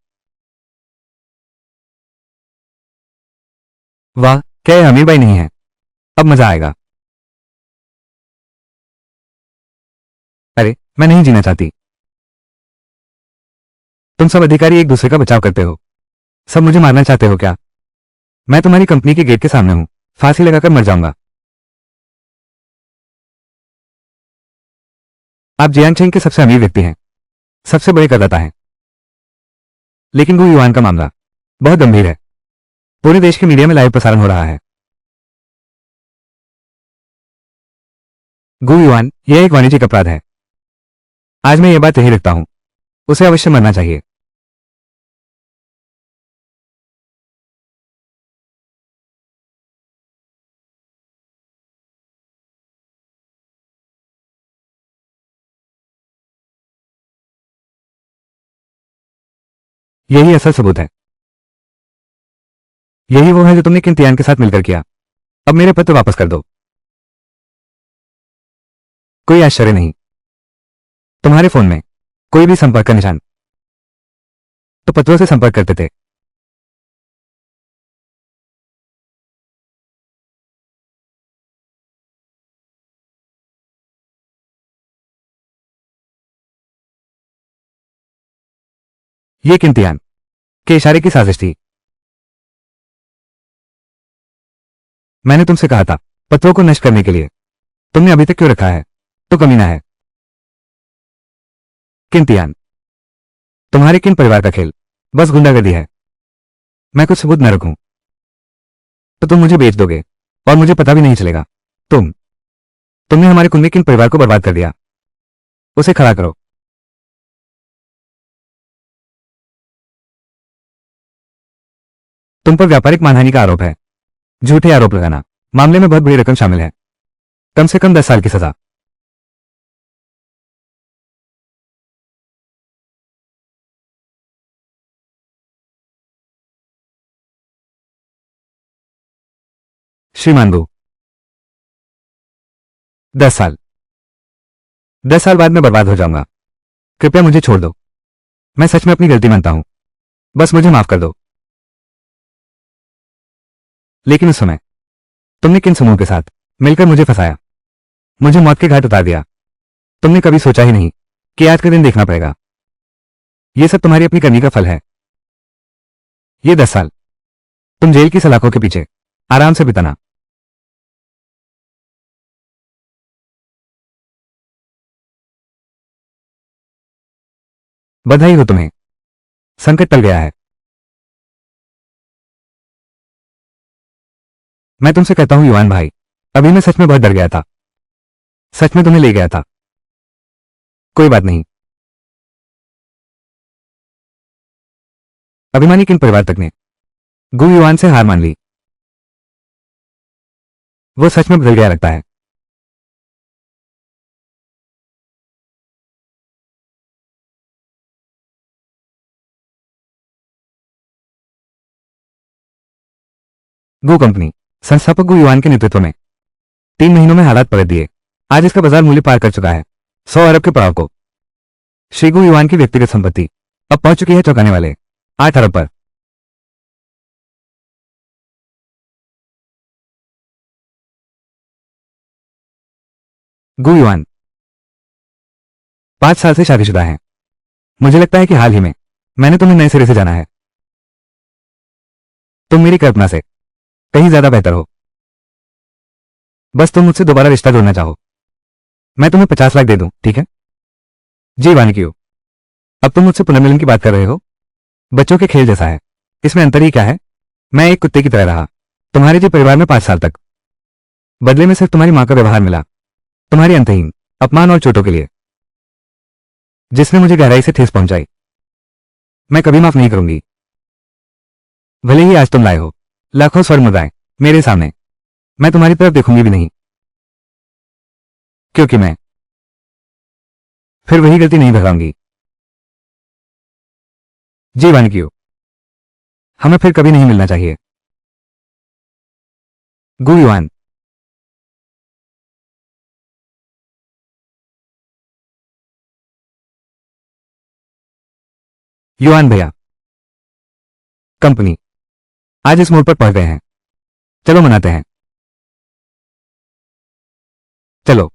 S2: वाह, क्या यह अमीर भाई नहीं है? अब मजा आएगा। अरे, मैं नहीं जीना चाहती। तुम सब अधिकारी एक दूसरे का बचाव करते हो। सब मुझे मारना चाहते हो क्या? मैं तुम्हारी कंपनी के गेट के सामने हूं, फांसी लगाकर मर जाऊंगा। आप जियांगचेंग के सबसे अमीर व्यक्ति हैं, सबसे बड़े करदाता हैं। लेकिन गु युआन का मामला बहुत गंभीर है। पूरे देश के मीडिया में लाइव प्रसारण हो रहा है। गु युआन, यह एक वाणिज्यिक अपराध है। आज मैं ये बात यही रखता हूं, उसे अवश्य मरना चाहिए। यही असल सबूत है। यही वो है जो तुमने किंतियान के साथ मिलकर किया। अब मेरे पत्र वापस कर दो। कोई आश्चर्य नहीं, तुम्हारे फोन में कोई भी संपर्क का निशान तो पत्रों से संपर्क करते थे। ये किंतियान के इशारे की साजिश थी। मैंने तुमसे कहा था पत्रों को नष्ट करने के लिए, तुमने अभी तक क्यों रखा है? तो कमीना है। किंतियान, तुम्हारे किन परिवार का खेल बस गुंडागर्दी है। मैं कुछ सबूत न रखूं तो तुम मुझे बेच दोगे और मुझे पता भी नहीं चलेगा। तुमने हमारे कुंबे किन परिवार को बर्बाद कर दिया। उसे खड़ा करो। तुम पर व्यापारिक मानहानि का आरोप है। झूठे आरोप लगाना, मामले में बहुत बड़ी रकम शामिल है, कम से कम 10 साल की सजा। श्रीमान गो, 10 साल, 10 साल बाद मैं बर्बाद हो जाऊंगा। कृपया मुझे छोड़ दो। मैं सच में अपनी गलती मानता हूं, बस मुझे माफ कर दो। लेकिन उस समय तुमने किन समूह के साथ मिलकर मुझे फंसाया, मुझे मौत के घाट उतार दिया। तुमने कभी सोचा ही नहीं कि आज का दिन देखना पड़ेगा। यह सब तुम्हारी अपनी करनी का फल है। ये 10 साल तुम जेल की सलाखों के पीछे आराम से बिताना। बधाई हो तुम्हें, संकट टल गया है। मैं तुमसे कहता हूं युआन भाई, अभी मैं सच में बहुत डर गया था। सच में तुम्हें ले गया था। कोई बात नहीं। अभिमानी किन परिवार तक ने गु युआन से हार मान ली। वो सच में बदल गया लगता है। गो कंपनी संस्थापक गु युआन के नेतृत्व में 3 महीनों में हालात पलट दिए। आज इसका बाजार मूल्य पार कर चुका है 100 अरब के पड़ाव को। श्री गु युआन की व्यक्तिगत संपत्ति अब पहुंच चुकी है चौंकाने वाले 8 अरब पर। गु युआन 5 साल से शादीशुदा है। मुझे लगता है कि हाल ही में मैंने तुम्हें नए सिरे से जाना है। तुम मेरी कल्पना से कहीं ज्यादा बेहतर हो। बस तुम मुझसे दोबारा रिश्ता जोड़ना चाहो। मैं तुम्हें 50 लाख दे दूं, ठीक है? जी वानिक्यू, अब तुम मुझसे पुनर्मिलन की बात कर रहे हो? बच्चों के खेल जैसा है, इसमें अंतर ही क्या है? मैं एक कुत्ते की तरह रहा तुम्हारे जी परिवार में 5 साल तक। बदले में सिर्फ तुम्हारी मां का व्यवहार मिला, तुम्हारी अंतहीन अपमान और चोटों के लिए, जिसने मुझे गहराई से ठेस पहुंचाई। मैं कभी माफ नहीं करूंगी। भले ही आज तुम लाए हो लाखों स्वर्ण मुद्राएं मेरे सामने, मैं तुम्हारी तरफ देखूंगी भी नहीं, क्योंकि मैं फिर वही गलती नहीं दोहराऊंगी। जी वानिकियो, हमें फिर कभी नहीं मिलना चाहिए। गु युआन। युआन भैया, कंपनी आज इस मोड़ पर पहुंच गए हैं, चलो मनाते हैं। चलो।